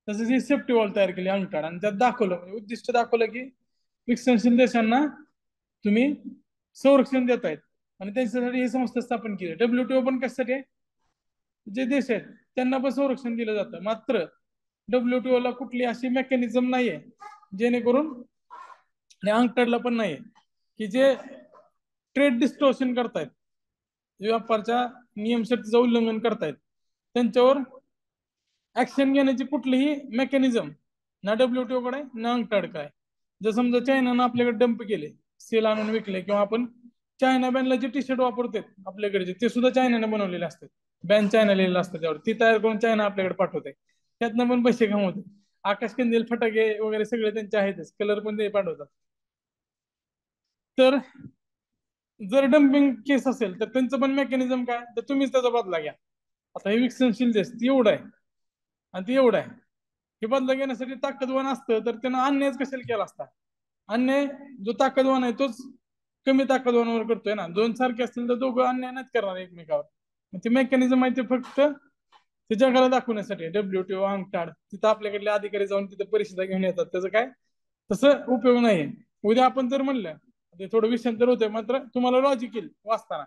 तसंच ही सेफ्टी वॉल तयार केली अंगठाड. आणि त्यात दाखवलं म्हणजे उद्दिष्ट दाखवलं की विकसनशील देशांना तुम्ही संरक्षण देत आहेत. आणि त्यांच्यासाठी ही संस्था स्थापन केली. WTO पण कशासाठी आहे? जे देश आहेत त्यांना पण संरक्षण दिलं जातं. मात्र WTO ला कुठली अशी मेकॅनिझम नाहीये जेणेकरून अंगठ्याला पण नाहीये की जे ट्रेड डिस्टॉर्शन करतायत, व्यापारच्या नियमशर्तीचं उल्लंघन करतायत, त्यांच्यावर ऍक्शन घेण्याची कुठलीही मेकॅनिझम ना WTO कडे ना अंगठाड काय. जर समजा चायनानं आपल्याकडे डंप केले, सेल आणून विकले, किंवा आपण चायना बॅनला जे टी शर्ट वापरतात आपल्याकडे ते सुद्धा चायनाने बनवलेले असतात, बॅन चायना लिहिलेलं असतं त्यावर, ती तयार करून चायना आपल्याकडे पाठवते, त्यातनं पण पैसे कमवते. आकाश कंदील फटाके वगैरे सगळे त्यांचे आहेतच, कलर पण ते पाठवतात. तर जर डम्पिंग केस असेल तर त्यांचं पण मेकॅनिझम काय, तर तुम्हीच त्याचा बदला घ्या. आता हे विकसनशील देश ती एवढं आहे आणि ती एवढं आहे, हे बदला घेण्यासाठी ताकदवान असतं तर त्यानं अन्यायच कशाला केला असता. अन्याय जो ताकदवान आहे तोच कमी ताकदवानावर करतोय ना. दोन सारखे असतील तर दोघं अन्याय नाहीच करणार एकमेकावर. ते मेकॅनिझम आहे ते फक्त ते जगाला दाखवण्यासाठी. WTO अंगठाड तिथं आपल्याकडले अधिकारी जाऊन तिथं परिषदा घेऊन येतात, त्याचं काय तसं उपयोग नाहीये. उद्या आपण जर म्हणलं, ते थोडं विषयांतर होतंय मात्र तुम्हाला लॉजिक येईल वाचताना.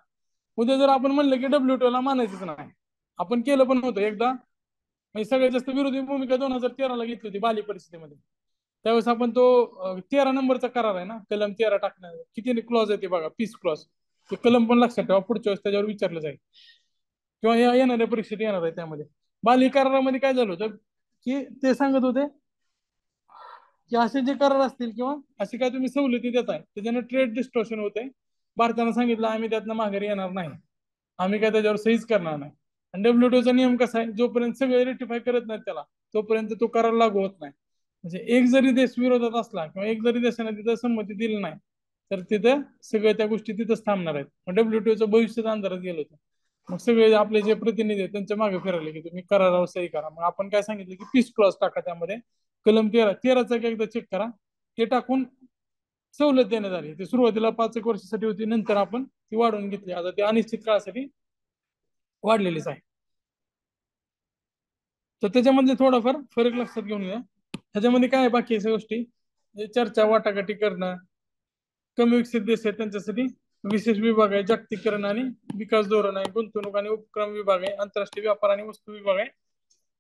उद्या जर आपण म्हणलं की WTO ला मानायचंच नाही, आपण केलं पण होतं एकदा, म्हणजे सगळ्यात जास्त विरोधी भूमिका 2013 ला घेतली होती बाली परिषदेमध्ये. त्यावेळेस आपण तो 13 नंबरचा करार आहे ना, कलम 13 टाकणार, किती क्लॉज आहे ते बघा, पीस क्लॉज. ते कलम पण लक्षात ठेवा, पुढच्या वेळेस त्याच्यावर विचारलं जाईल किंवा या येणाऱ्या परीक्षेत येणार आहे. त्यामध्ये बाली करारामध्ये काय झालं होतं की ते सांगत होते की असे जे करार असतील किंवा असे काय तुम्ही सवलती देताय त्याच्यानं ट्रेड डिस्टॉर्शन होते. भारतानं सांगितलं आम्ही त्यातनं माघारी येणार नाही, आम्ही काय त्याच्यावर सहीच करणार नाही. आणि WTOचा नियम कसा आहे, जोपर्यंत सगळे रेटिफाय करत नाहीत त्याला तोपर्यंत तो करार लागू होत नाही. म्हणजे एक जरी देश विरोधात असला किंवा एक जरी देशाने तिथं संमती दिली नाही तर तिथं सगळ्या त्या गोष्टी तिथंच थांबणार आहेत. मग WTOचं भविष्यच अंधारात गेलं होतं. मग सगळे आपले जे प्रतिनिधी आहेत त्यांच्या मागे फिरले की तुम्ही करारावर सही करा. मग आपण काय सांगितलं की पीस क्लॉज टाका त्यामध्ये, कलम 13चा एकदा चेक करा, ते टाकून सवलत देण्यात आली. ती सुरुवातीला 5 वर्षासाठी होती, नंतर आपण ती वाढवून घेतली, आता ती अनिश्चित काळासाठी वाढलेलीच आहे. तर त्याच्यामध्ये थोडाफार फरक लक्षात घेऊन घ्या. ह्याच्यामध्ये काय बाकी गोष्टी चर्चा वाटाघाटी करणं, कमी विकसित देश आहेत त्यांच्यासाठी विशेष विभाग आहे, जागतिकीकरण आणि विकास धोरण आहे, गुंतवणूक आणि उपक्रम विभाग आहे, आंतरराष्ट्रीय व्यापार आणि वस्तू विभाग आहे,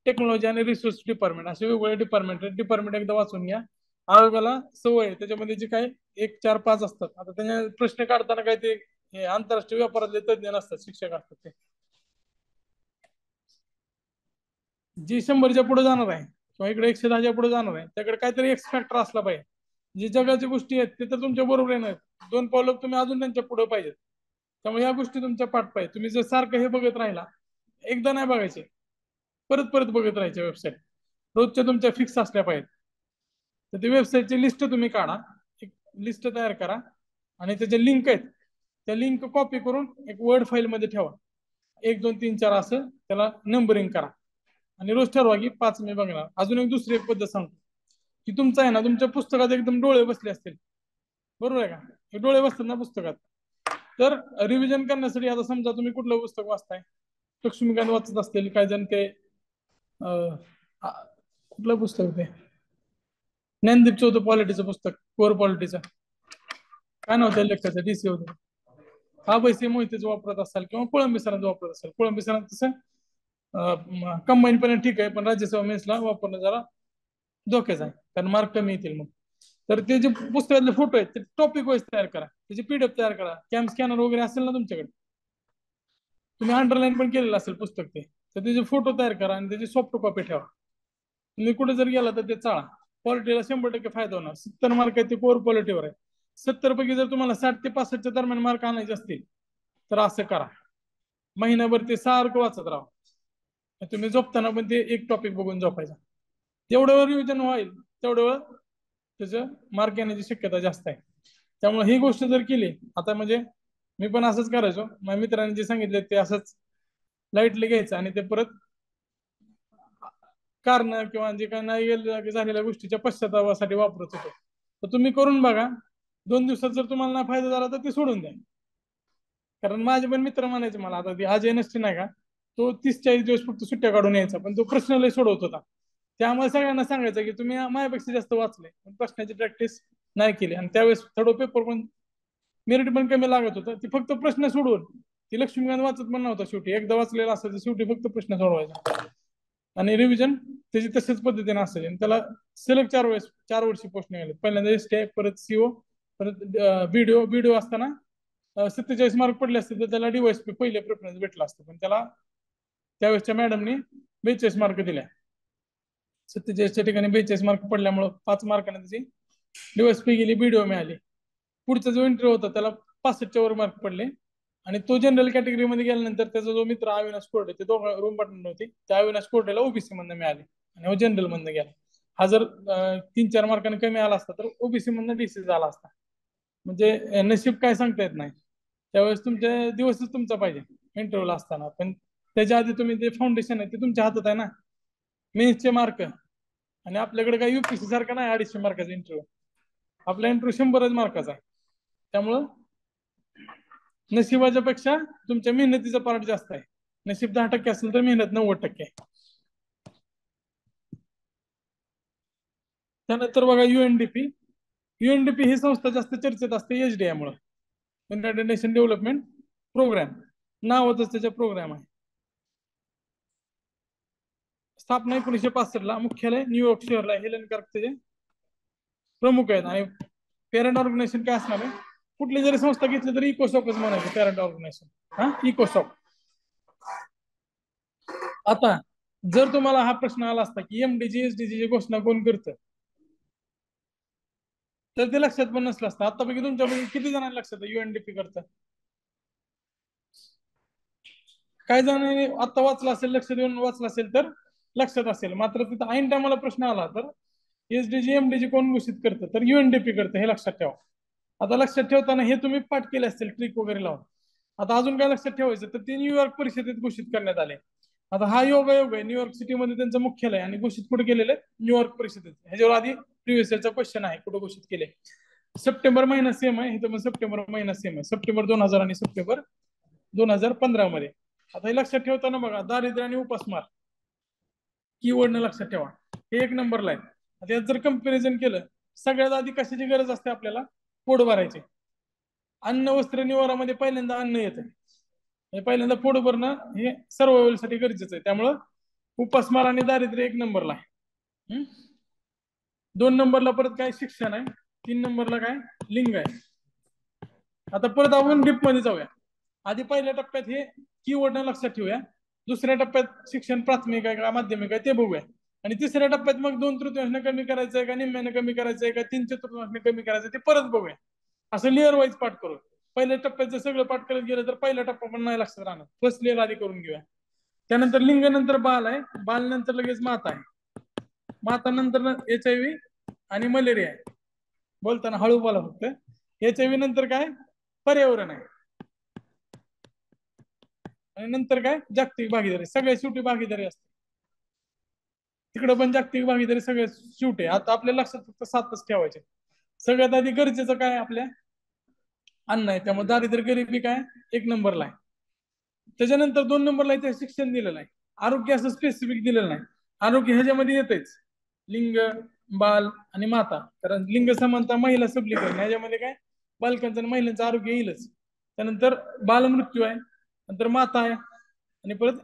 टेक्नॉलॉजी आणि रिसोर्स डिपार्टमेंट, असे वेगवेगळे डिपार्टमेंट आहेत. डिपार्टमेंट एकदा वाचून घ्या. आयोगाला सवय आहे त्याच्यामध्ये जे काय 1, 4, 5 असतात. आता त्यांना प्रश्न काढताना काय ते आंतरराष्ट्रीय व्यापारातले तज्ज्ञ नसतात, शिक्षक असतात ते. जी 100च्या पुढे जाणार आहे किंवा इकडे 110च्या पुढे जाणार आहे त्याकडे काहीतरी एक्स फॅक्टर असला पाहिजे. जी जगाच्या गोष्टी आहेत ते तर तुमच्या बरोबर येणार, 2 पावलं तुम्ही अजून त्यांच्या पुढे पाहिजेत. त्यामुळे या गोष्टी तुमच्या पाठ पाहिजे. तुम्ही जर सारखं हे बघत राहिला, एकदा नाही बघायचे, परत परत बघत राहायचे वेबसाईट, रोजच्या तुमच्या फिक्स असल्या पाहिजेत. तर ती वेबसाईटची लिस्ट तुम्ही काढा, एक लिस्ट तयार करा आणि त्याचे लिंक आहेत त्या लिंक कॉपी करून एक वर्ड फाईल मध्ये ठेवा. 1, 2, 3, 4 असं त्याला नंबरिंग करा आणि रोज ठरवा की 5 मी बघणार. अजून एक दुसरी एक पद्धत सांगतो की तुमचा आहे ना, तुमच्या पुस्तकात एकदम डोळे बसले असतील, बरोबर आहे का, हे डोळे बसतात ना पुस्तकात, तर रिव्हिजन करण्यासाठी आता समजा तुम्ही कुठलं पुस्तक वाचताय, लक्ष्मीकांत वाचत असतील काही जण, ते कुठलं पुस्तक ते ज्ञानदीप होतं पॉलिटीचं पुस्तक, कोर पॉलिटीचं, काय नव्हतं लेखकाचं, DC होतं, हा पैसे मोहितेच वापरत असाल किंवा कोळंबी सरांचं वापरत असाल. कोळंबी सरांचं तसं कंबाईन पण ठीक आहे, पण राज्यसेवा मेन्सला वापरणं जरा धोक्याचं आहे कारण मार्क कमी येतील. मग तर ते जे पुस्तकातले फोटो आहेत ते टॉपिक वाईज तयार करा, त्याची PDF तयार करा, कॅम स्कॅनर वगैरे असेल ना तुमच्याकडे, तुम्ही अंडरलाईन पण केलेलं असेल पुस्तक ते, तर त्याचे फोटो तयार करा आणि त्याची सॉफ्ट कॉपी ठेवा. तुम्ही कुठे जर गेला तर ते चाळा. पॉलिटीला 100% फायदा होणार. 70 मार्क आहे ते कोर पॉलिटीवर आहे. 70 पैकी जर तुम्हाला 60 ते 65च्या दरम्यान मार्क आणायचे असतील तर असं करा, महिनाभर ते सारखं वाचत राहा. तुम्ही झोपताना पण ते एक टॉपिक बघून झोपायचा. जेवढं वेळ रिव्हिजन होईल तेवढं वेळ त्याचं मार्क येण्याची शक्यता जास्त आहे. त्यामुळे ही गोष्ट जर केली, आता म्हणजे मी पण असंच करायचो, माझ्या मित्रांनी जे सांगितले ते असंच लाईटली घ्यायचं आणि ते परत कारण किंवा जे काही नाही झालेल्या गोष्टीच्या पश्चातापासाठी वापरत होतो. तर तुम्ही करून बघा. 2 दिवसात जर तुम्हाला ना फायदा झाला तर ते सोडून द्या. कारण माझे पण मित्र म्हणायचे मला, आता ती अजय नसते नाही का, तो 30-40 दिवस फक्त सुट्ट्या काढून यायचा, पण तो प्रश्न लय सोडवत होता. त्यामुळे सगळ्यांना सांगायचं की तुम्ही माझ्यापेक्षा जास्त वाचले पण प्रश्नाची प्रॅक्टिस नाही केली, आणि त्यावेळेस थोडं पेपर पण मेरिट पण कमी लागत होतं. ती फक्त प्रश्न सोडवून ती लक्ष्मीकांत वाचत पण नव्हता, शेवटी एकदा वाचलेला असायचं, शेवटी फक्त प्रश्न सोडवायचा आणि रिव्हिजन त्याची तशाच पद्धतीने असायची. आणि त्याला सलग 4 वर्षी पोस्ट निघाले. पहिल्यांदा एसटी, परत सीओ, परत बीडीओ. बीडीओ असताना 47 मार्क पडले असते तर त्याला डीवायसपी पहिले प्रेफरन्स भेटला असतं, पण त्याला त्यावेळेसच्या मॅडमनी 42 मार्क दिल्या. 47च्या ठिकाणी 42 मार्क पडल्यामुळे 5 मार्काने त्याची डीवायसपी गेली, बीडीओ मिळाली. पुढचा जो इंटरव्ह्यू होता त्याला 65च्या वर मार्क पडले, आणि तो जनरल कॅटेगरीमध्ये गेल्यानंतर त्याचा जो मित्र अविनाश कोरडे, ते दोघं रूम पार्टनर होते, त्या अविनाश कोरडेला ओबीसी मधनं मिळाले आणि हो जनरल मधनं गेला. हा जर 3-4 मार्कांनी कमी आला असता तर ओबीसी मधनं डीसी झाला असता. म्हणजे नशीब काय सांगता येत नाही. त्यावेळेस तुमच्या दिवसच तुमचा पाहिजे इंटरव्ह्यूला असताना, पण त्याच्या आधी तुम्ही ते फाउंडेशन आहे ते तुमच्या हातात आहे ना. मेन्सचे मार्क, आणि आपल्याकडे काही युपीसी सारखा नाही 250 मार्काचा इंटरव्ह्यू. आपला इंटरव्ह्यू 100च मार्काचा आहे. त्यामुळं नशिबाच्या पेक्षा तुमच्या मेहनतीचा पार्ट जास्त आहे. नशीब 10% असेल तर मेहनत 90% आहे. त्यानंतर बघा युएनडीपी. युएनडीपी ही संस्था जास्त चर्चेत असते एचडीआय मुळे, युनायटेड नेशन डेव्हलपमेंट प्रोग्राम, नावातच त्याच्या प्रोग्राम आहे. स्थापना 1965 ला, मुख्यालय न्यूयॉर्क शहरला. हेलन कार्क त्याचे प्रमुख आहेत. आणि पॅरेंट ऑर्गनायझेशन काय असणार आहे, कुठली जरी संस्था घेतली तरी इकोसॉकच म्हणायचं पॅरेंट ऑर्गनायझेशन. हा, इकोसॉक. आता जर तुम्हाला हा प्रश्न आला असता की एमडीजी एसडीजी ची घोषणा कोण करतं, तर ते लक्षात पण नसलं असतं. आतापैकी तुमच्यापैकी किती जणांना लक्षात आहे युएनडीपी करतं? काही जणांनी आता वाचलं असेल, लक्ष देऊन वाचलं असेल तर लक्षात असेल. मात्र तिथं ऐन टायमाला प्रश्न आला तर एसडीजी एमडीजी कोण घोषित करतं, तर युएनडीपी करतं, हे लक्षात ठेवा. आता लक्षात ठेवताना हे तुम्ही पाठ केले असतील ट्रिक वगैरे लावून. आता अजून काय लक्षात ठेवायचं, तर ते न्यूयॉर्क परिषदेत घोषित करण्यात आले. आता हा योग आहे न्यूयॉर्क सिटीमध्ये त्यांचं मुख्यालय, आणि घोषित कुठे केलेलं आहे, न्यूयॉर्क परिषदेत. ह्याच्यावर आधी प्रिव्हियस इयरचा क्वेश्चन आहे, कुठे घोषित केले. सप्टेंबर महिना सेम आहे इथं, पण सप्टेंबर महिना सेम आहे, सप्टेंबर 2000 आणि सप्टेंबर 2015 मध्ये. आता हे लक्षात ठेवताना बघा, दारिद्र्य आणि उपासमार कीवर्ड लक्षात ठेवा, हे 1 नंबरला आहे. आता यात जर कंपॅरिझन केलं, सगळ्यात आधी कशाची गरज असते आपल्याला, पोट भरायचे. अन्न वस्त्र निवारामध्ये पहिल्यांदा अन्न येतं, म्हणजे पहिल्यांदा पोट भरणं हे सर्वायवल साठी गरजेचं आहे. त्यामुळं उपासमार आणि दारिद्र्य 1 नंबरला आहे. 2 नंबरला परत काय, शिक्षण आहे. 3 नंबरला काय, लिंग आहे. आता परत आपण डीप मध्ये जाऊया. आधी पहिल्या टप्प्यात हे कीवर्ड लक्षात ठेवूया. दुसऱ्या टप्प्यात शिक्षण प्राथमिक आहे का माध्यमिक आहे ते बघूया. आणि तिसऱ्या टप्प्यात मग 2/3 कमी करायचंय का निम्म्याने कमी करायचंय का 3/4 कमी करायचं ते परत बघूया. असं लेअर वाईज पाठ करू. पहिल्या टप्प्यात जर सगळं पाठ करत गेलं तर पहिला टप्पा पण नाही लक्षात राहणार. फर्स्ट लेअर आधी करून घेऊया. त्यानंतर लिंग, नंतर बाल आहे, बाल नंतर लगेच माता आहे, माता नंतर HIV आणि मलेरिया आहे. बोलताना हळू बोला फक्त. HIV नंतर काय, पर्यावरण आहे, आणि नंतर काय, जागतिक भागीदारी. सगळ्या शेवटी भागीदारी असते, तिकडे पण जागतिक भागीदारी सगळ्यात शेवटी. आता आपल्या लक्षात फक्त 7च ठेवायचे. सगळ्यात आधी गरजेचं काय, आपल्या अन्न आहे. त्यामुळे दारिद्र्य गरिबी काय 1 नंबरला आहे. त्याच्यानंतर 2 नंबरला इथे शिक्षण दिलेलं आहे. आरोग्य असं स्पेसिफिक दिलेलं नाही. आरोग्य ह्याच्यामध्ये येतेच लिंग, बाल आणि माता. कारण लिंग समानता, महिला सबलीकरण, ह्याच्यामध्ये काय बालकांचं आणि महिलांचं आरोग्य येईलच. त्यानंतर बालमृत्यू आहे, नंतर माता आहे, आणि परत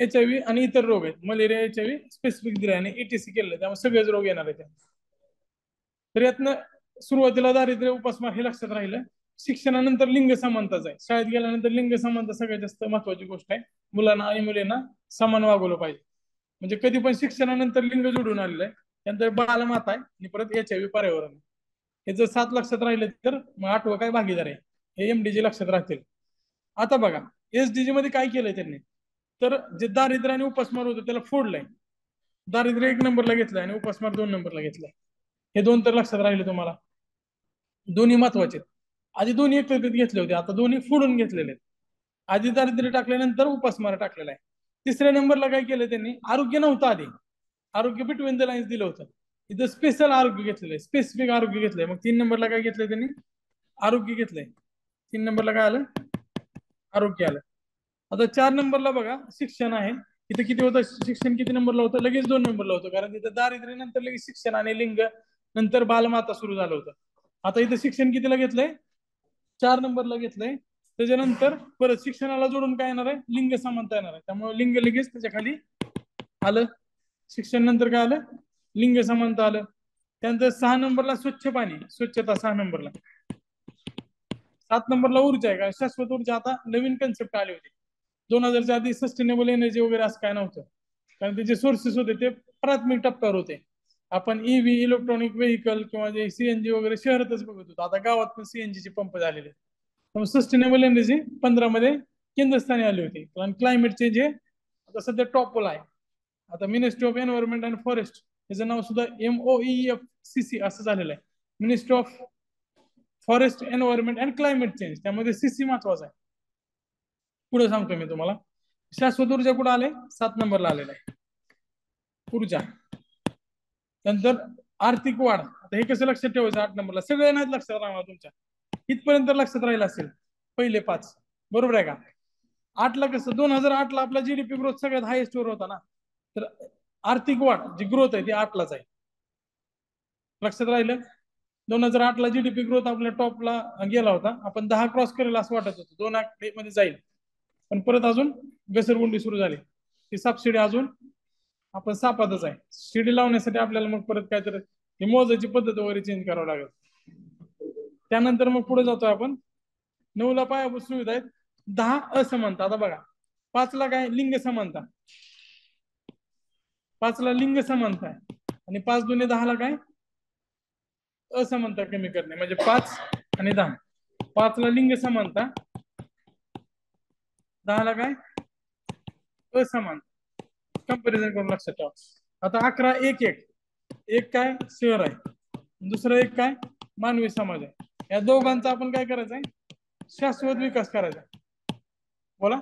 HIV आणि इतर रोग आहेत. मलेरिया, HIV स्पेसिफिक दिले आणि ETC केलं, त्यामुळे सगळेच रोग येणार आहेत. तर यातनं सुरुवातीला दारिद्र्य उपासमार हे लक्षात राहिलं. शिक्षणानंतर लिंग समानताच आहे. शाळेत गेल्यानंतर लिंग समानता सगळ्यात जास्त महत्वाची गोष्ट आहे. मुलांना आणि मुलींना समान वागवलं पाहिजे. म्हणजे कधी पण शिक्षणानंतर लिंग जोडून आलेलं आहे. त्यानंतर बालमाता आहे, आणि परत HIV पर्यावरण. हे जर 7 लक्षात राहिले तर मग 8वं काय, भागीदार आहे. हे एमडीजी लक्षात राहतील. आता बघा एसडीजी मध्ये काय केलंय त्यांनी, तर जे दारिद्र्य आणि उपासमार होतं त्याला फोडलंय. दारिद्र्य 1 नंबरला घेतलंय आणि उपासमार 2 नंबरला घेतलाय. हे 2 तर लक्षात राहिले तुम्हाला. दोन्ही महत्वाचे. आधी दोन्ही एकत्रित घेतले होते, आता दोन्ही फोडून घेतलेले आहेत. आधी दारिद्र्य टाकल्यानंतर उपासमार टाकलेला आहे. तिसऱ्या नंबरला काय केलं त्यांनी, आरोग्य नव्हतं आधी, आरोग्य बिटवीन द लाईन्स दिलं होतं. इथं स्पेशल आरोग्य घेतलेलं आहे, स्पेसिफिक आरोग्य घेतलंय. मग 3 नंबरला काय घेतलंय त्यांनी, आरोग्य घेतलंय. 3 नंबरला काय आलं, आरोग्य आलं. आता 4 नंबरला बघा शिक्षण आहे. इथं किती होतं शिक्षण, किती नंबरला होतं, लगेच 2 नंबरला होतं. कारण तिथं दारिद्र्य नंतर लगेच शिक्षण आणि लिंग नंतर बालमाता सुरू झालं होतं. आता इथं शिक्षण कितीला घेतलंय, 4 नंबरला घेतलंय. त्याच्यानंतर परत शिक्षणाला जोडून काय येणार आहे, लिंग समानता येणार आहे. त्यामुळे लिंग लगेच त्याच्या खाली आलं. शिक्षण नंतर काय आलं, लिंग समानता आलं. त्यानंतर 6 नंबरला स्वच्छ पाणी, स्वच्छता 6 नंबरला. 7 नंबरला ऊर्जा आहे. का शाश्वत ऊर्जा आता नवीन कन्सेप्ट आली होती. 2000च्या आधी सस्टेनेबल एनर्जी वगैरे असं काय नव्हतं. कारण त्याचे सोर्सेस होते ते प्राथमिक टप्प्यावर होते. आपण ईव्ही, इलेक्ट्रॉनिक व्हेकल किंवा जे सीएनजी वगैरे शहरातच बघत होतो. आता गावात पण सीएनजी चे पंप झालेले. त्यामुळे सस्टेनेबल एनर्जी 15 मध्ये केंद्रस्थानी आली होती. कारण क्लायमेट चेंज हे आता सध्या टॉपला आहे. आता ministry of environment and forest याचं नाव सुद्धा MOEFCC असं झालेलं आहे. Ministry of forest environment and climate change. त्यामध्ये सीसी महत्वाचा आहे. पुढे सांगतो मी तुम्हाला. शाश्वत ऊर्जा कुठे आले, 7 नंबरला आलेला आहे ऊर्जा. नंतर आर्थिक वाढ. आता हे कसं लक्षात ठेवायचं, 8 नंबरला सगळे नाहीत लक्षात राहणार तुमच्या, इथपर्यंत लक्षात राहिलं असेल पहिले 5, बरोबर आहे का. 8ला कसं, 2008ला आपला जीडीपी ग्रोथ सगळ्यात हायेस्ट वर होता ना. तर आर्थिक वाढ जी ग्रोथ आहे ती 8लाच आहे. लक्षात राहिलं. 2008ला जीडीपी ग्रोथ आपल्या टॉपला गेला होता. आपण 10 क्रॉस करेल असं वाटत होतं, 2 मध्ये जाईल. पण परत अजून घसरगुंडी सुरू झाली. ती सबसिडी अजून आपण सापातच आहे. शिडी लावण्यासाठी आपल्याला मग परत काहीतरी मोजायची पद्धत वगैरे चेंज करावं लागेल. त्यानंतर मग पुढे जातोय आपण. 9ला पायाभूत सुविधा आहेत. 10 असमानता. आता बघा 5ला काय, लिंग समानता. 5ला लिंग समानता आहे. आणि 5 दुने 10ला काय, असमानता कमी करणे. म्हणजे 5 आणि 10. 5ला लिंग समानता, 10ला काय, असमानता. कंपॅरिझन करून लक्षात ठेवा. आता 11 1 1. एक काय, शहर आहे. दुसरं एक काय, मानवी समाज आहे. या दोघांचा आपण काय करायचंय, शाश्वत विकास करायचा. बोला.